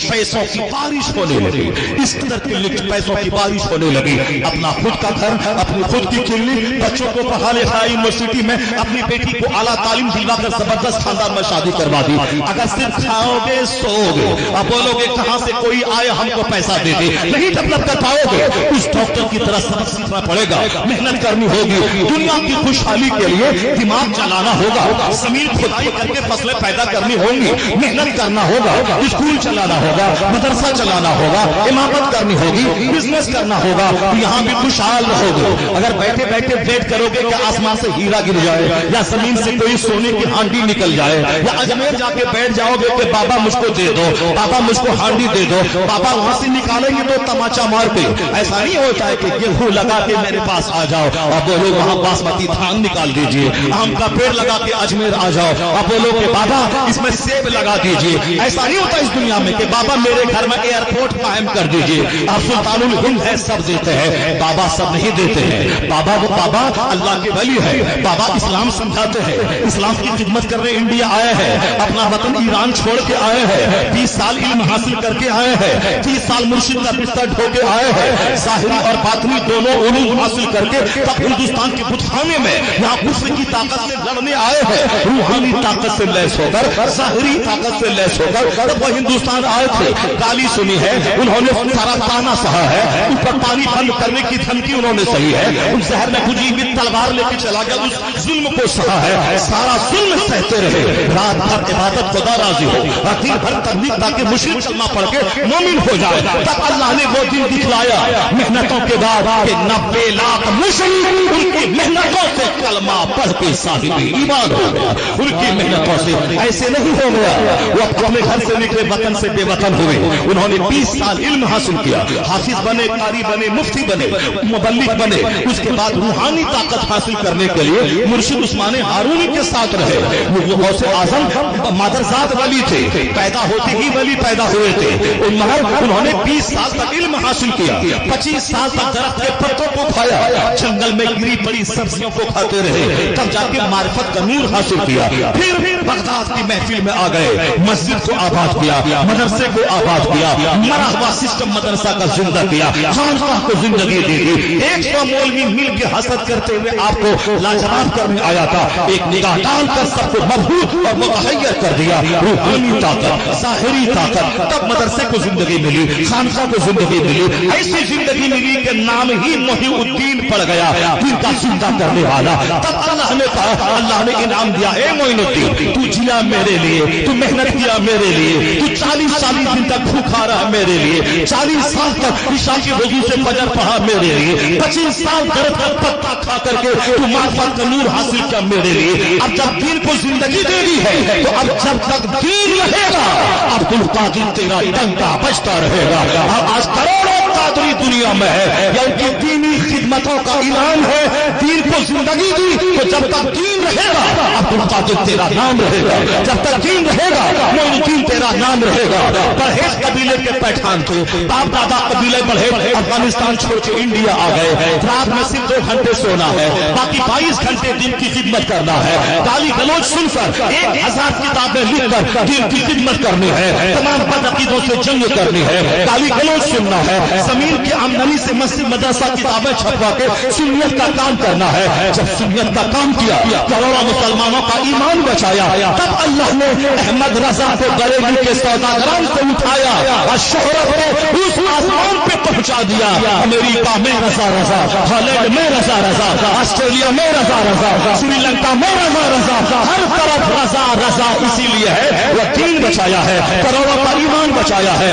پیسوں کی بارش ہونے لگی, اس قدر کلینک پیسوں کی بارش ہونے لگی. اپنا خود کا گھر, اپنی خود کی کلینک, بچوں کو پڑھا لکھا یونیورسٹی میں, اپنی بیٹی کو اعلیٰ تعلیم دلوا کر زبردست خاندان میں شادی کروا دی. اگر صرف کھاؤ گے سو گے, اب بولو گے کہاں سے کوئی آئے ہم کو پیسہ دے دے, نہیں ڈیولپ کر پاؤ گے. اس ڈاکٹر کی طرح سبق سیکھنا پڑے گا, محنت کرنی ہوگی, دنیا کی خوشحالی کے لیے دماغ چلانا ہوگا, زمین کھدائی کر کے فصلیں پیدا کرنی ہوں گی, محنت کرنا ہوگا, اسکول چلانا ہوگا, مدرسہ چلانا ہوگا, امامت کرنی ہوگی, بزنس کرنا ہوگا, یہاں بھی خوشحال رہو گے. اگر بیٹھے بیٹھے ویٹ کرو گے کہ آسمان سے ہیرا گر جائے, یا زمین سے کوئی سونے کی ہانڈی نکل جائے, یا اجمیر جا کے بیٹھ جاؤ گے کہ بابا مجھ کو دے دو, بابا مجھ کو ہانڈی دے دو, بابا وہاں سے نکالیں گے تو تماچا مار کے, ایسا نہیں ہوتا ہے کہ گیہوں لگا کے میرے پاس آ جاؤ, اور بولو وہاں باسمتی دھان نکال دیجئے. آم کا پیڑ لگا کے اجمیر آ جاؤ, اور بولو کہ بابا اس میں سیب لگا دیجئے. ایسا نہیں ہوتا اس دنیا میں کہ بابا میرے گھر میں ایئرپورٹ قائم کر دیجئے. آپ سلطان الہند ہے, سب دیتے ہیں, بابا سب نہیں دیتے ہیں. بابا وہ بابا اللہ کے ولی ہے, بابا اسلام سمجھاتے ہیں, اسلام کی خدمت کرنے انڈیا آئے ہیں, اپنا وطن ایران چھوڑ کے آئے ہیں, 20 سال علم حاصل کر کے آئے ہیں, 30 سال مرشد کا بستر ڈھو کے آئے ہیں, ظاہری اور باطنی دونوں علوم حاصل کر کے تب ہندوستان کے بت خانے میں یہاں کفر کی طاقت سے لڑنے آئے ہیں. روحانی طاقت سے لیس ہو کر, ظاہری طاقت سے لیس ہو کر جب وہ ہندوستان آئے تھے, گالی سنی ہے, انہوں نے سارا تانا سہا ہے, اوپر پانی بند کرنے کی دھمکی انہوں نے سہی ہے, ان زہر میں کھجی ہوئی تلوار لے کے چلا گیا, اس ظلم کو سہا ہے, سارا ظلم سہتے رہے, رات بھر عبادت خدا راضی ہو, اور دن بھر تبلیغ تاکہ مشرک کلمہ پڑھ کے مومن ہو جائے. تب اللہ نے وہ دن دکھلایا محنتوں کے بعد کہ 90 لاکھ مشرک ان کی محنت मेहनतों से कलमा पढ़ के साहिब ईमान हो गया, उनकी मेहनतों से। ऐसे नहीं हो गया वो अपने घर से निकले वतन से बेवतन हुए, उन्होंने 20 साल इल्म हासिल किया, हाफिज बने, कारी बने, मुफ्ती बने, मुबल्लिग बने। उसके बाद रूहानी ताकत हासिल करने के लिए मुर्शिद उस्मान हारूनी के साथ रहे। वो गौसे आजम मादरजाद वली थे, पैदा होते ही वली पैदा हुए थे। मगर उन्होंने 20 साल तक इल्म हासिल किया, 25 साल तक दरख्त के पत्तों को खाया, जंगल में गिरी पड़ी सब्जियों को खाते रहे, तब जाके मारिफत का नूर हासिल किया। फिर बगदाद की महफिल में आ गए, मस्जिद को आबाद किया, मदरसे को आबाद किया, मरा हुआ सिस्टम मदरसा का जिंदा किया, खानकाह को जिंदगी दी थी। 100 मौलवी मिल के हसद करते हुए आपको लाजवाब करने आया था, एक निगाह डालकर सबको मबहूत और मुतहय्यर कर दिया। रूहानी ताकत, ज़ाहिरी ताकत, तब मदरसे को जिंदगी मिली, खानकाह को जिंदगी मिली। ऐसी जिंदगी मिली कि नाम ही मोहिउद्दीन पड़ गया, दिन का जिंदा करने वाला। तब अल्लाह ने कहा, अल्लाह ने इनाम दिया, ए मोइनुद्दीन तू जिया मेरे लिए, तू मेहनत किया मेरे लिए, तू 40 दिन तक भूखा रहा मेरे लिए, 40 साल तक ईशा की वजू से फजर पढ़ा मेरे लिए, 25 साल दर्द का पत्ता खा करके तू मार्फत का नूर हासिल किया मेरे लिए। अब जब दीन को जिंदगी दे दी है तो अब जब तक दीन रहेगा अब्दुल कादिर तेरा डंका बजता रहेगा। आज करोड़ों कादरी दुनिया में है, या उनकी दीनी खिदमतों का इनाम है, दीन को जिंदगी दी तो जब तक दीन रहेगा अब्दुल कादिर तेरा नाम रहेगा, जब तक दीन रहेगा मोइनुद्दीन तेरा नाम रहेगा। परहेज कबीले के पैठान थे, बाप दादा कबीले बढ़े, अफगानिस्तान छोड़ के इंडिया आ गए, रात में सिर्फ 2 घंटे सोना है, बाकी 22 घंटे दिन की खिदमत करना है। गाली गलौज सुनकर 1000 किताबें लिखकर दिन की खिदमत करनी है, तमाम बदअकीदों से जंग करनी है, गाली गलौज सुनना है, जमीन की आमदनी से मस्जिद मदरसा किताबें छपवा के सुन्नियत का काम करना है। जब सुन्नियत का काम किया, करोड़ों मुसलमानों का ईमान बचाया, तब अल्लाह ने अहमद रजा को गरीबी के सौदागरान को उठाया और शोहरत को उस आसमान पे पहुंचा दिया। अमेरिका में रजा रजा, हॉलैंड में रजा रजा, ऑस्ट्रेलिया में रजा रजा, श्रीलंका में रजा रजा, हर तरफ रजा रजा। इसीलिए है वो दीन बचाया है, करोड़ों का ईमान बचाया है,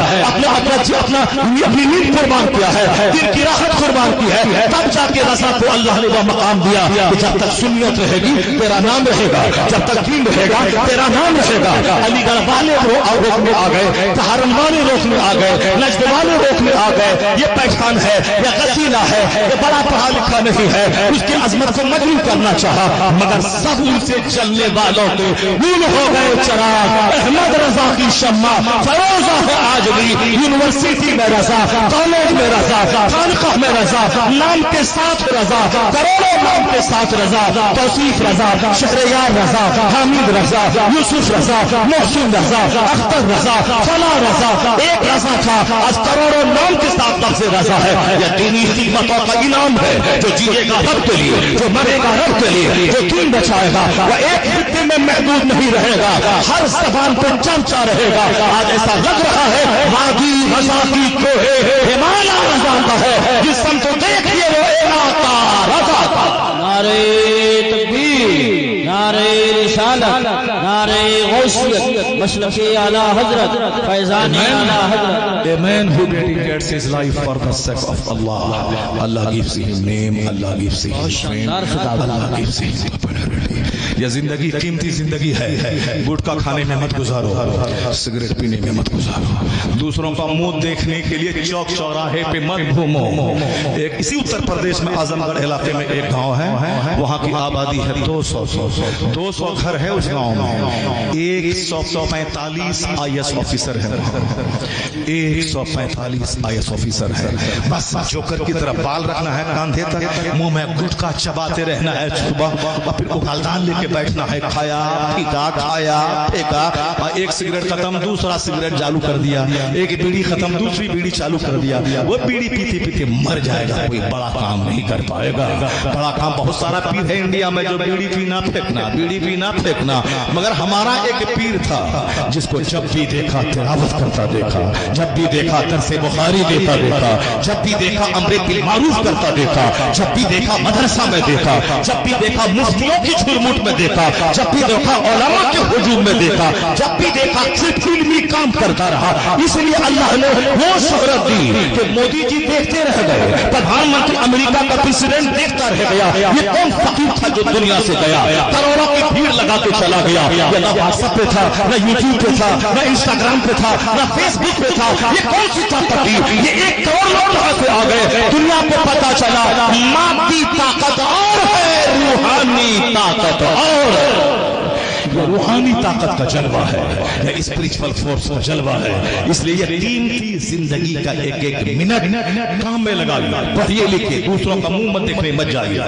अपनी नींद कुर्बान किया है, दिन की राहत कुर्बान की है, तब जाके रजा को अल्लाह ने वो मकाम दिया कि जब तक सुन्नियत रहेगी तेरा नाम रहेगा, जब तक दीन रहेगा तेरा नाम रहेगा। अलीगढ़ वाले रोकने आ गए, सहारन वाले रोकने आ गए, नजद वाले रोकने आ गए। ये पैठान है, ये कसीला है, ये बड़ा पढ़ा लिखा नहीं है, उसकी अजमत को मजबूर करना चाहा, मगर सब उनसे चलने वालों के गुल हो गए चराग। अहमद रजा की शम्मा फरोजा है आज भी, यूनिवर्सिटी में रजा, कॉलेज में रजा, खानकाह में रजा, नाम के साथ रजा, करोड़ों नाम के साथ रजा, तौसीफ रजा, शहरयार रजा, हामिद रजा, यूसुफ रजा, मोहसिन रजा, अख्तर रजा, फला रजा। एक रजा था, आज करोड़ों नाम के साथ लफ्ज़ रजा है। यह दीनी खिदमतों का इनाम है, जो जिएगा रब के लिए, जो मरेगा रब के लिए, जो दीन बचाएगा वह एक खित्ते में महदूद नहीं रहेगा, हर ज़बान पे चर्चा रहेगा। आज ऐसा लग रहा है वादी रजा की कोहे हिमालय रजा का है, जिस सम को देखिए वो इलाका रजा का। नारे तकबीर, नारे रिसालत, नारे गौसियत, मसलके आला हजरत, फैजान आला हजरत। A man who dedicates his life for the sake of Allah, Allah gives him name, Allah gives him fame, Allah gives him popularity. यह जिंदगी कीमती जिंदगी है, गुटखा खाने में मत गुजारो, सिगरेट पीने में मत गुजारो, दूसरों का मुंह देखने के लिए चौक चौराहे पे मत घूमो। एक इसी उत्तर प्रदेश में आजमगढ़ इलाके में एक गांव है, वहां की आबादी है 200 घर है उस गांव में, 145 IAS ऑफिसर है, 145 IAS ऑफिसर है। बस जोकर की तरह बाल रखना है कांधे तक, मुंह में गुटखा चबाते रहना है, सुबह और फिर उगालदान लेके बैठना है, खाया पीता खाया फेंका, एक सिगरेट खत्म दूसरा सिगरेट चालू कर दिया, एक बीड़ी खत्म दूसरी बीड़ी चालू कर दिया, वो बीड़ी पीते पीते मर जाएगा, कोई बड़ा काम नहीं कर पाएगा। बड़ा काम बहुत सारा पीर है इंडिया में, जो बीड़ी पीना फेंकना, बीड़ी पीना फेंकना, मगर हमारा एक पीर था जिसको जब भी देखा तिलावत करता देखा, जब भी देखा दरसे बुखारी देता देखा, जब भी देखा अमरे बिल मारूफ करता देखा, जब भी देखा मदरसा में देखा, जब भी देखा मुफ्तियों की झुरमुट में دیکھا, جب بھی دیکھا علماء کے ہجوم میں دیکھا, جب بھی دیکھا صرف علمی کام کرتا رہا. اس لیے اللہ نے وہ شہرت دی کہ مودی جی دیکھتے رہ گئے, پردھان منتری امریکہ کا پریزیڈنٹ دیکھتا رہ گیا. یہ کون فقیر تھا جو دنیا سے گیا, کروڑوں کی بھیڑ لگا کے چلا گیا. یہ نہ واٹس ایپ پہ تھا, نہ یوٹیوب پہ تھا, نہ انسٹاگرام پہ تھا, نہ فیس بک پہ تھا. یہ کون سی طاقت تھی؟ یہ 1 کروڑ لوگ یہاں سے آ گئے. دنیا کو پتا چلا مادی طاقت اور ہے, روحانی طاقت اور. یہ روحانی طاقت کا جلوہ ہے, یہ اسپریچول فورس کا جلوہ ہے. اس لیے یہ قیمتی زندگی کا ایک ایک منٹ کام میں لگا لیا. پڑھیے لکھیے, دوسروں کا منہ مت دیکھنے مت جائیے.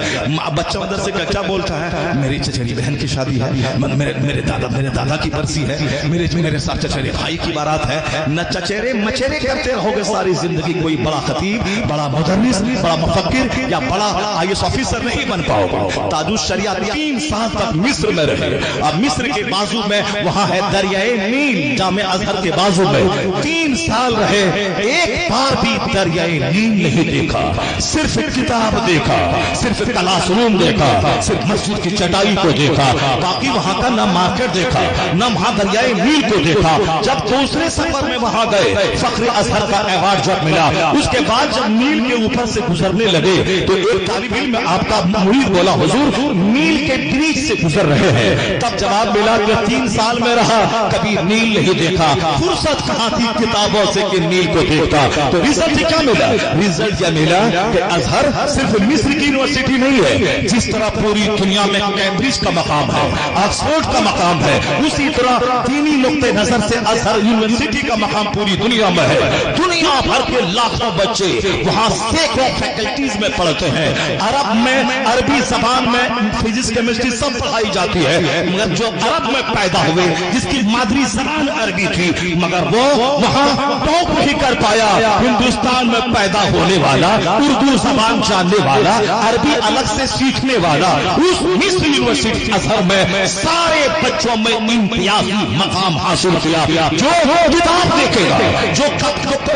بچہ مدرسے کا کیا بولتا ہے, میری چچیری بہن کی شادی ہے, میرے دادا کی برسی ہے, میرے ساتھ چچیرے بھائی کی بارات ہے. نہ چچیرے مچیرے کرتے رہو گے ساری زندگی. کوئی بڑا خطیب, بڑا مدرس, بڑا مفکر یا بڑا IAS آفیسر نہیں بن پاؤ گے. تاج الشریعہ 3 سال تک مصر میں رہے. اب مصر کے بازو میں وہاں ہے دریائے نیل, جامع ازہر کے بازو میں 3 سال رہے. ایک بار بھی دریائے نیل نہیں دیکھا, صرف کتاب دیکھا, صرف کلاس روم دیکھا, صرف مسجد کی چٹائی کو دیکھا. باقی وہاں کا نہ مارکیٹ دیکھا, نہ وہاں دریائے نیل کو دیکھا. جب دوسرے سفر میں وہاں گئے, فخر ازہر کا ایوارڈ جب ملا, اس کے بعد جب نیل کے اوپر سے گزرنے لگے تو ایک طالب علم میں آپ کا مرید بولا, حضور نیل کے بریج سے گزر رہے ہیں. تب جواب ملا کہ 3 سال میں رہا, کبھی نیل نہیں دیکھا. فرصت کہاں تھی کتابوں سے کہ نیل کو دیکھتا. تو ریزلٹ کیا ملا؟ ریزلٹ کیا ملا کہ ازہر صرف مصر کی یونیورسٹی نہیں ہے. جس طرح پوری دنیا میں کیمبرج کا مقام ہے, آکسفورڈ کا مقام ہے, اسی طرح دینی نقطہ نظر سے ازہر یونیورسٹی کا مقام پوری دنیا میں ہے. دنیا بھر کے لاکھوں بچے وہاں سینکڑوں فیکلٹیز میں پڑھتے ہیں. عرب میں, عربی زبان میں فزکس کیمسٹری سب پڑھائی جاتی ہے, مگر جو عرب میں پیدا ہوئے, جس کی مادری زبان عربی تھی, مگر وہ وہاں ٹاپ نہیں کر پایا. ہندوستان میں پیدا ہونے والا, اردو زبان جاننے والا, عربی الگ سے سیکھنے والا, اس مصر یونیورسٹی ازہر میں سارے بچوں میں امتیازی مقام حاصل کیا. جو کتاب دیکھے گا, جو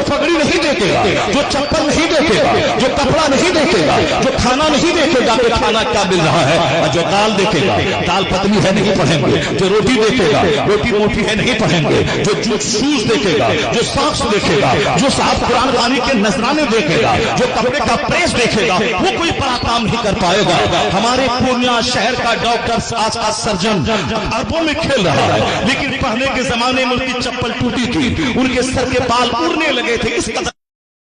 پگڑی نہیں دیکھے گا, جو چپل نہیں دیکھے گا, جو کپڑا نہیں دیکھے گا, جو کھانا نہیں دیکھے گا کہ کھانا کیا مل رہا ہے, اور جو دال دیکھے گا, دال پتلی ہے نہیں پڑھیں گے, جو روٹی دیکھے گا, روٹی موٹی ہے نہیں پڑھیں گے, جو شوز دیکھے گا, جو ساکس دیکھے گا, جو صاحب قرآن خوانی کے نذرانے دیکھے گا, جو کپڑے کا پریس دیکھے گا, وہ کوئی بڑا کام نہیں کر پائے گا. ہمارے پورنیہ شہر کا ڈاکٹر, آج کا سرجن اربوں میں کھیل رہا ہے, لیکن پڑھنے کے زمانے میں ان کی چپل ٹوٹی تھی, ان کے سر کے بال اڑنے لگے تھے. اس قدر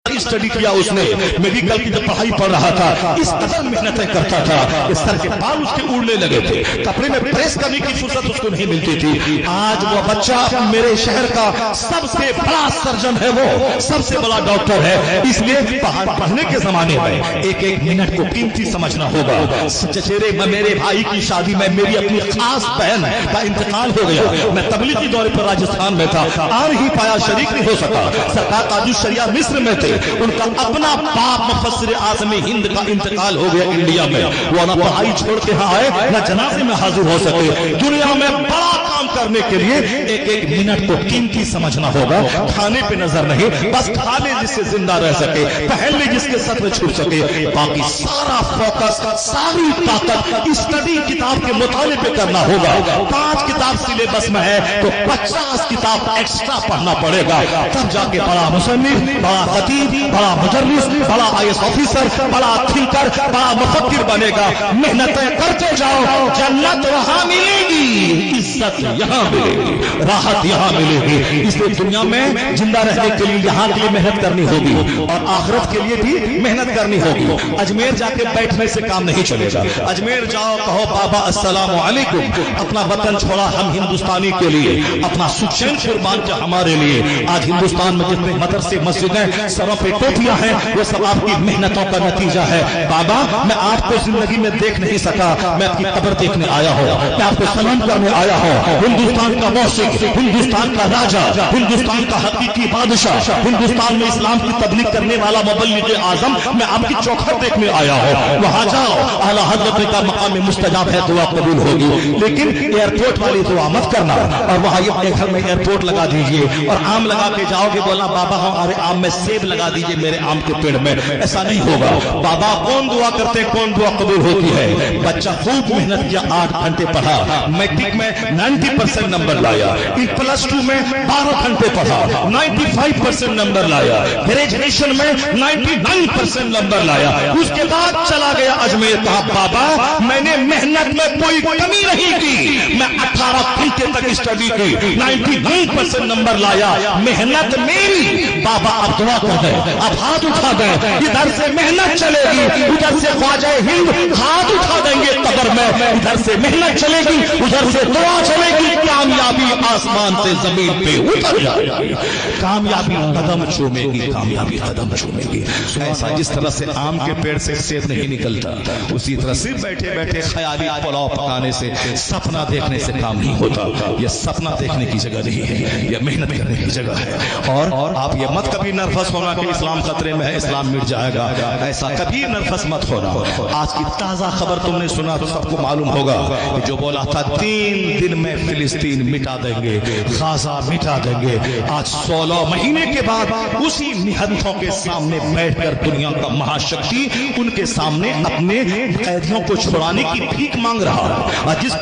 اسٹڈی کیا اس نے, میڈیکل کی جب پڑھائی پڑھ رہا تھا, اس قدر محنتیں کرتا تھا کہ سر کے بال اس کے اڑنے لگے تھے, کپڑے میں پریس کرنے کی فرصت اس کو نہیں ملتی تھی. آج وہ بچہ میرے شہر کا سب سے بڑا سرجن ہے, وہ سب سے بڑا ڈاکٹر ہے. اس لیے پڑھنے کے زمانے میں ایک ایک منٹ کو قیمتی سمجھنا ہوگا. چچیرے میرے بھائی کی شادی میں میری اپنی خاص بہن کا انتقال ہو گیا. میں تبلیغی دورے پر راجستھان میں تھا, آ نہیں پایا, شریک نہیں ہو سکا. سرکار تاج الشریعہ مصر میں تھے, ان کا اپنا باپ مفسر اعظم ہند کا انتقال ہو گیا انڈیا میں. وہ نہ پڑھائی چھوڑ کے یہاں آئے, نہ جنازے میں حاضر ہو سکے. دنیا میں بڑا کام کرنے کے لیے ایک ایک منٹ کو قیمتی سمجھنا ہوگا. کھانے پہ نظر نہیں, بس کھا لے جس سے زندہ رہ سکے, پہن لے جس کے سر میں چھوٹ سکے. باقی سارا فوکس, ساری طاقت اسٹڈی کتاب کے مطالعے پہ کرنا ہوگا. 5 کتاب سلیبس میں ہے تو 50 کتاب ایکسٹرا پڑھنا پڑے گا, تب جا کے بڑا مصنف, بڑا خطیب, بڑا مدرس, بڑا IAS آفیسر, بڑا تھنکر, بڑا مفکر بنے گا. محنتیں کرتے جاؤ, جنت وہاں ملے گی, عزت یہاں ملے گی, راحت یہاں ملے گی. اس لیے دنیا میں زندہ رہنے کے لیے یہاں کے لیے محنت کرنی ہوگی, اور آخرت کے لیے بھی محنت کرنی ہوگی. اجمیر جا کے بیٹھنے سے کام نہیں چلے گا. اجمیر جاؤ, کہو بابا السلام علیکم, اپنا وطن چھوڑا ہم ہندوستانی کے لیے, اپنا سچین قربان کیا ہمارے لیے. آج ہندوستان میں جتنے مدرسے, مسجدیں, سروں پہ ٹوپیاں ہیں, وہ سب آپ کی محنتوں کا نتیجہ ہے. بابا میں آپ کو زندگی میں دیکھ نہیں سکا, میں آپ کی قبر دیکھنے آیا ہوں, میں آپ کو سلام کرنے آیا ہوں. ہندوستان کا موسیق، ہندوستان کا راجا، ہندوستان کا حقیقی بادشاہ، ہندوستان میں اسلام کی تبلیغ کرنے والا مبلغ اعظم، میں آپ کی چوکھٹ دیکھنے آیا ہوں، وہاں جاؤ، اعلیٰ حضرت کا مقام مستجاب ہے، دعا قبول ہوگی، لیکن ایئرپورٹ والی دعا مت کرنا، اور وہاں اپنے گھر میں ایئرپورٹ لگا دیجئے اور آم لگا کے جاؤ گے، بولا بابا ہمارے آم میں سیب لگا دیجئے میرے آم کے پیڑ میں، ایسا نہیں ہوگا۔ بابا کون دعا کرتے، کون دعا قبول ہوتی ہے؟ بچہ خوب محنت کیا، 8 گھنٹے پڑھا، میٹرک میں 90% نمبر لایا، +2 میں 12 گھنٹے پڑھا، 95% نمبر لایا، گریجویشن میں 99% نمبر لایا، اس کے بعد چلا گیا اجمیر، کہا بابا میں نے محنت میں کوئی کمی نہیں کی، میں 18 گھنٹے تک اسٹڈی کی، 99% نمبر لایا، محنت میری۔ بابا اب دعا کر دیں، اب ہاتھ اٹھا دیں، ادھر سے محنت چلے گی، ادھر سے خواجہ ہند ہاتھ اٹھا دیں گے قبر میں، ادھر سے محنت چلے گی، ادھر سے دعا چلے گی، کامیابی آسمان سے زمین پہ اتر جائے گی، کامیابی قدم چومے گی، کامیابی قدم چومے گی۔ ایسا جس طرح سے آم کے پیڑ سے سیب نہیں نکلتا، اسی طرح سے بیٹھے بیٹھے خیالی پلاؤ پکانے سے، سپنا دیکھنے سے کام نہیں ہوتا۔ یہ سپنا دیکھنے کی جگہ نہیں ہے، یہ محنت کرنے کی جگہ ہے۔ اور آپ یہ مت کبھی نرفس ہونا کہ اسلام خطرے میں ہے، اسلام مٹ جائے گا، ایسا کبھی نرفس مت ہونا۔ آج کی تازہ خبر تم نے سنا تو سب کو معلوم ہوگا کہ جو بولا تھا 3 دن میں فلسطین مٹا دیں گے، غزہ مٹا دیں گے، آج 16 مہینے کے بعد اسی نہتھوں کے سامنے بیٹھ کر دنیا کا مہاشکتی ان کے سامنے اپنے قیدیوں کو چھڑانے کی بھیک مانگ رہا ہے۔ جس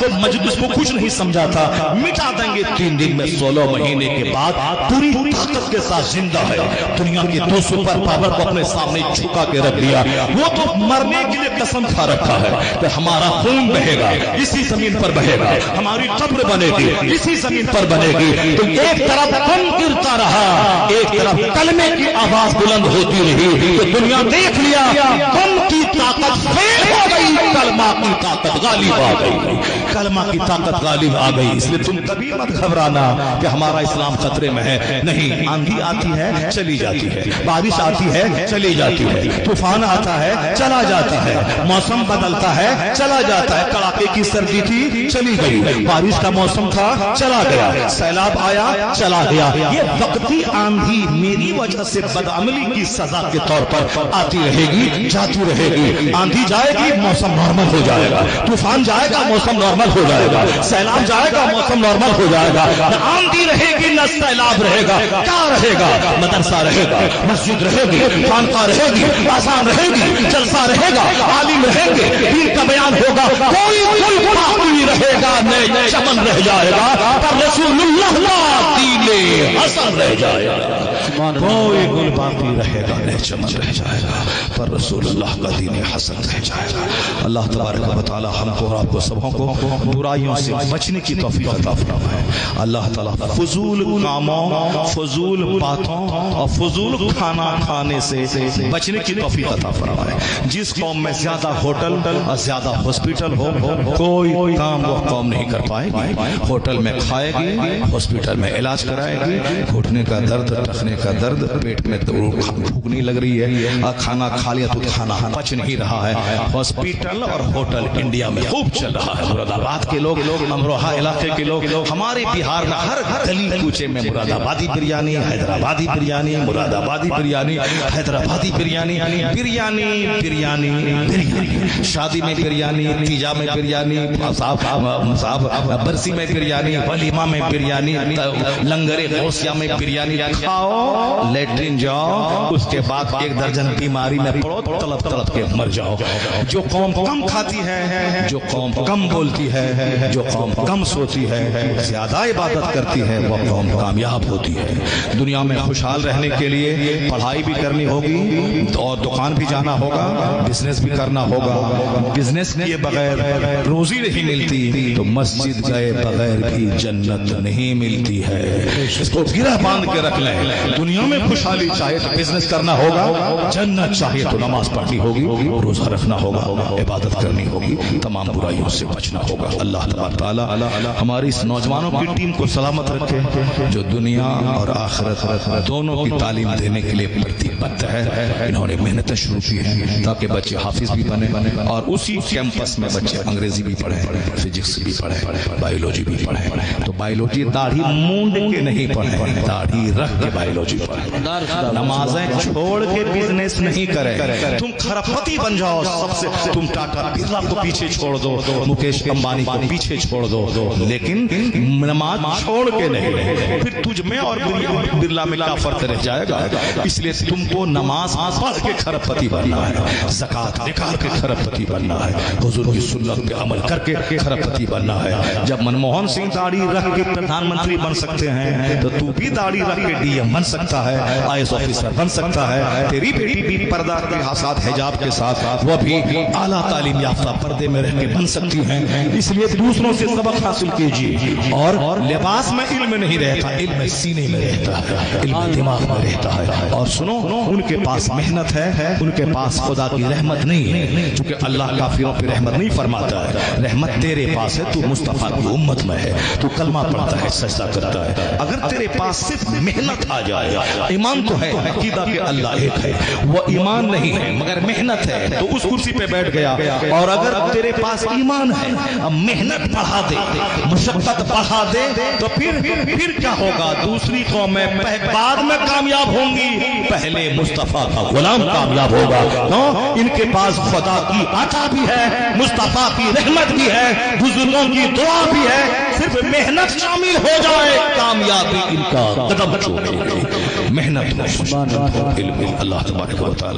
کو کچھ نہیں سمجھا تھا، مٹا دیں گے 3 دن میں، 16 مہینے کے بعد پوری طاقت کے ساتھ زندہ ہے۔ دنیا کے 2 سپر پاور کو اپنے سامنے جھکا کے رکھ دیا، وہ تو مرنے کے لیے قسم کھا رکھا ہے کہ ہمارا خون بہے گا، اسی زمین پر بہے گا، ہماری قبر بنے گی، اسی زمین پر بنے گی۔ تو ایک طرف خون گرتا رہا، ایک طرف کلمے کی آواز بلند ہوتی رہی، کہ دنیا دیکھ لیا خون کی طاقت فیل ہو گئی، کلمہ کی طاقت غالب آ گئی، کلمہ کی طاقت غالب آ گئی۔ اس لیے تم کبھی مت گھبرانا کہ ہمارا اسلام خطرے میں ہے، نہیں، آندھی آتی ہے چلی جاتی ہے، بارش آتی ہے چلی جاتی ہے، طوفان آتا ہے چلا جاتا ہے، موسم بدلتا ہے چلا جاتا ہے، کڑاکے کی سردی تھی چلی گئی، بارش کا موسم تھا چلا گیا، سیلاب آیا چلا گیا، یہ وقتی آندھی میری وجہ سے بدعملی کی سزا کے طور پر آتی رہے گی، جاتی رہے گی۔ آندھی جائے گی موسم نارمل ہو جائے گا، طوفان جائے گا موسم نارمل ہو جائے گا، سیلاب جائے گا موسم نارمل ہو جائے گا، نہ آندھی رہے گی نہ سیلاب رہے گا، کیا رہے گا؟ مدرسہ رہے گا، مسجد رہے گی، خانقاہ رہے گی، آذان رہے گی، جلسہ رہے گا، عالم رہیں گے، دین کا بیان ہوگا، کوئی باقی رہے گا نہ چمن رہ جائے گا، پر رسول اللہ کا دین حسن رہ جائے گا، کوئی گل باقی رہے گا نہ چمن رہ جائے گا، پر رسول اللہ کا دین حسن رہ جائے گا۔ اللہ تبارک و تعالی ہم کو اور آپ کو سبوں کو برائیوں سے بچنے کی توفیق عطا فرمائے۔ اللہ تعالی فضول کاموں، فضول باتوں اور فضول کھانا کھانے سے بچنے کی توفیق عطا فرمائے۔ جس قوم میں زیادہ ہوٹل اور زیادہ ہاسپٹل ہو، کوئی کام وہ قوم نہیں کر پائے گی۔ ہوٹل میں کھائے گی، ہاسپٹل میں علاج کرائے گی، گھٹنے کا درد، ٹخنے کا درد، پیٹ میں بھوک نہیں لگ رہی ہے، کھانا کھا لیا تو کھانا پچ نہیں رہا ہے۔ ہاسپٹل اور ہوٹل انڈیا میں خوب چل رہا ہے۔ مراد آباد کے لوگ، امروہہ علاقے کے لوگ، ہمارے بہار میں ہر گلی کوچے میں مراد آبادی بریانی، حیدرآبادی بریانی، مراد آبادی بریانی، حیدرآبادی بریانی، بریانی بریانی بریانی، شادی میں بریانی، تیجا میں بریانی، برسی میں بریانی، ولیمہ میں بریانی، لنگر غوثیہ میں بریانی۔ کھاؤ، لیٹرین جاؤ، اس کے بعد 1 درجن بیماری میں پڑو، تڑپ تڑپ کے مر جاؤ۔ جو قوم کم کھاتی ہے، جو قوم کم بولتی ہے، جو قوم کم سوتی ہے، زیادہ عبادت کرتی ہے، وہ قوم کامیاب ہوتی ہے۔ دنیا میں خوشحال رہنے کے لیے پڑھائی بھی کرنی ہوگی اور دکان بھی جانا ہوگا، بزنس بھی کرنا ہوگا۔ بزنس کیے بغیر روزی نہیں ملتی تو مسجد گئے بغیر بھی جنت نہیں ملتی ہے۔ اس کو گرہ باندھ کے رکھ لیں. دنیا میں خوشحالی چاہے تو بزنس کرنا ہوگا, جنت چاہیے تو نماز پڑھنی ہوگی, روزہ رکھنا ہوگا, عبادت کرنی ہوگی, تمام برائیوں سے بچنا ہوگا. اللہ تبارک تعالیٰ ہماری اس نوجوانوں کی ٹیم کو سلامت رکھے جو دنیا اور آخرت دونوں کی تعلیم دینے کے لیے پرتیبدھ ہے. انہوں نے محنتیں شروع کی ہیں تاکہ بچے حافظ بھی بنے اور اسی کیمپس میں بچے انگریزی بھی پڑھیں, فزکس بھی پڑھیں, بایولوجی بھی پڑھیں. تو بایولوجی داڑھی مونڈ کے نہیں پڑھیں, داڑھی رکھ کے بایولوجی پڑھیں. نمازیں چھوڑ کے بزنس نہیں کریں. تم کھرپتی بن جاؤ سب سے, تم ٹاٹا برلا کو پیچھے چھوڑ دو, مکیش امبانی کو پیچھے چھوڑ دو, لیکن نماز چھوڑ کے نہیں. پھر تجھ میں اور برلا میں کیا فرق رہ جائے گا. اس لیے تم کو نماز پڑھ کے کھرپتی بننا ہے, زکات نکال کے کھرپتی بننا ہے, حضور کی سنت پہ عمل کر کے کھرپتی بننا ہے. جب منموہن سنگھ داڑھی رکھ کے پردھان منتری بن سکتے ہیں تو تو بھی داڑھی رکھ کے ڈی ایم بن سکتا ہے, آئی ایس آفیسر بن سکتا ہے. تیری بیٹی بھی پردہ کے ساتھ حجاب کے ساتھ وہ بھی اعلیٰ تعلیم یافتہ پردے میں رہ کے بن سکتی ہیں. اس لیے دوسروں سے سبق حاصل کیجیے. اور لباس میں علم نہیں رہتا, علم سینے میں رہتا ہے, علم دماغ میں رہتا ہے. اور سنو, ان کے پاس محنت ہے, ان کے پاس خدا کی رحمت نہیں ہے, چونکہ اللہ کافروں پہ رحمت نہیں فرماتا ہے. رحمت تیرے پاس ہے, تو مصطفیٰ کی امت میں ہے, تو کلمہ پڑھتا ہے, سجدہ کرتا ہے. اگر تیرے پاس صرف محنت آ جائے, ایمان تو ہے عقیدہ کہ اللہ ایک ہے, وہ ایمان نہیں ہے مگر محنت ہے, تو اس کرسی پہ بیٹھ گیا. اور اگر تیرے پاس ایمان ہے, محنت بڑھا دے, مشقت بڑھا دے, تو پھر کیا ہوگا. دوسری قومیں بعد میں کامیاب ہوں گی, پہلے مصطفیٰ کا غلام کامیاب ہوگا. ان کے پاس خدا کی عطا بھی ہے, مصطفیٰ کی رحمت بھی ہے, بزرگوں کی دعا بھی ہے. صرف محنت شامل ہو جائے, کامیابی ان کا قدم چھوڑے. محنت علم اللہ تبارک و تعالی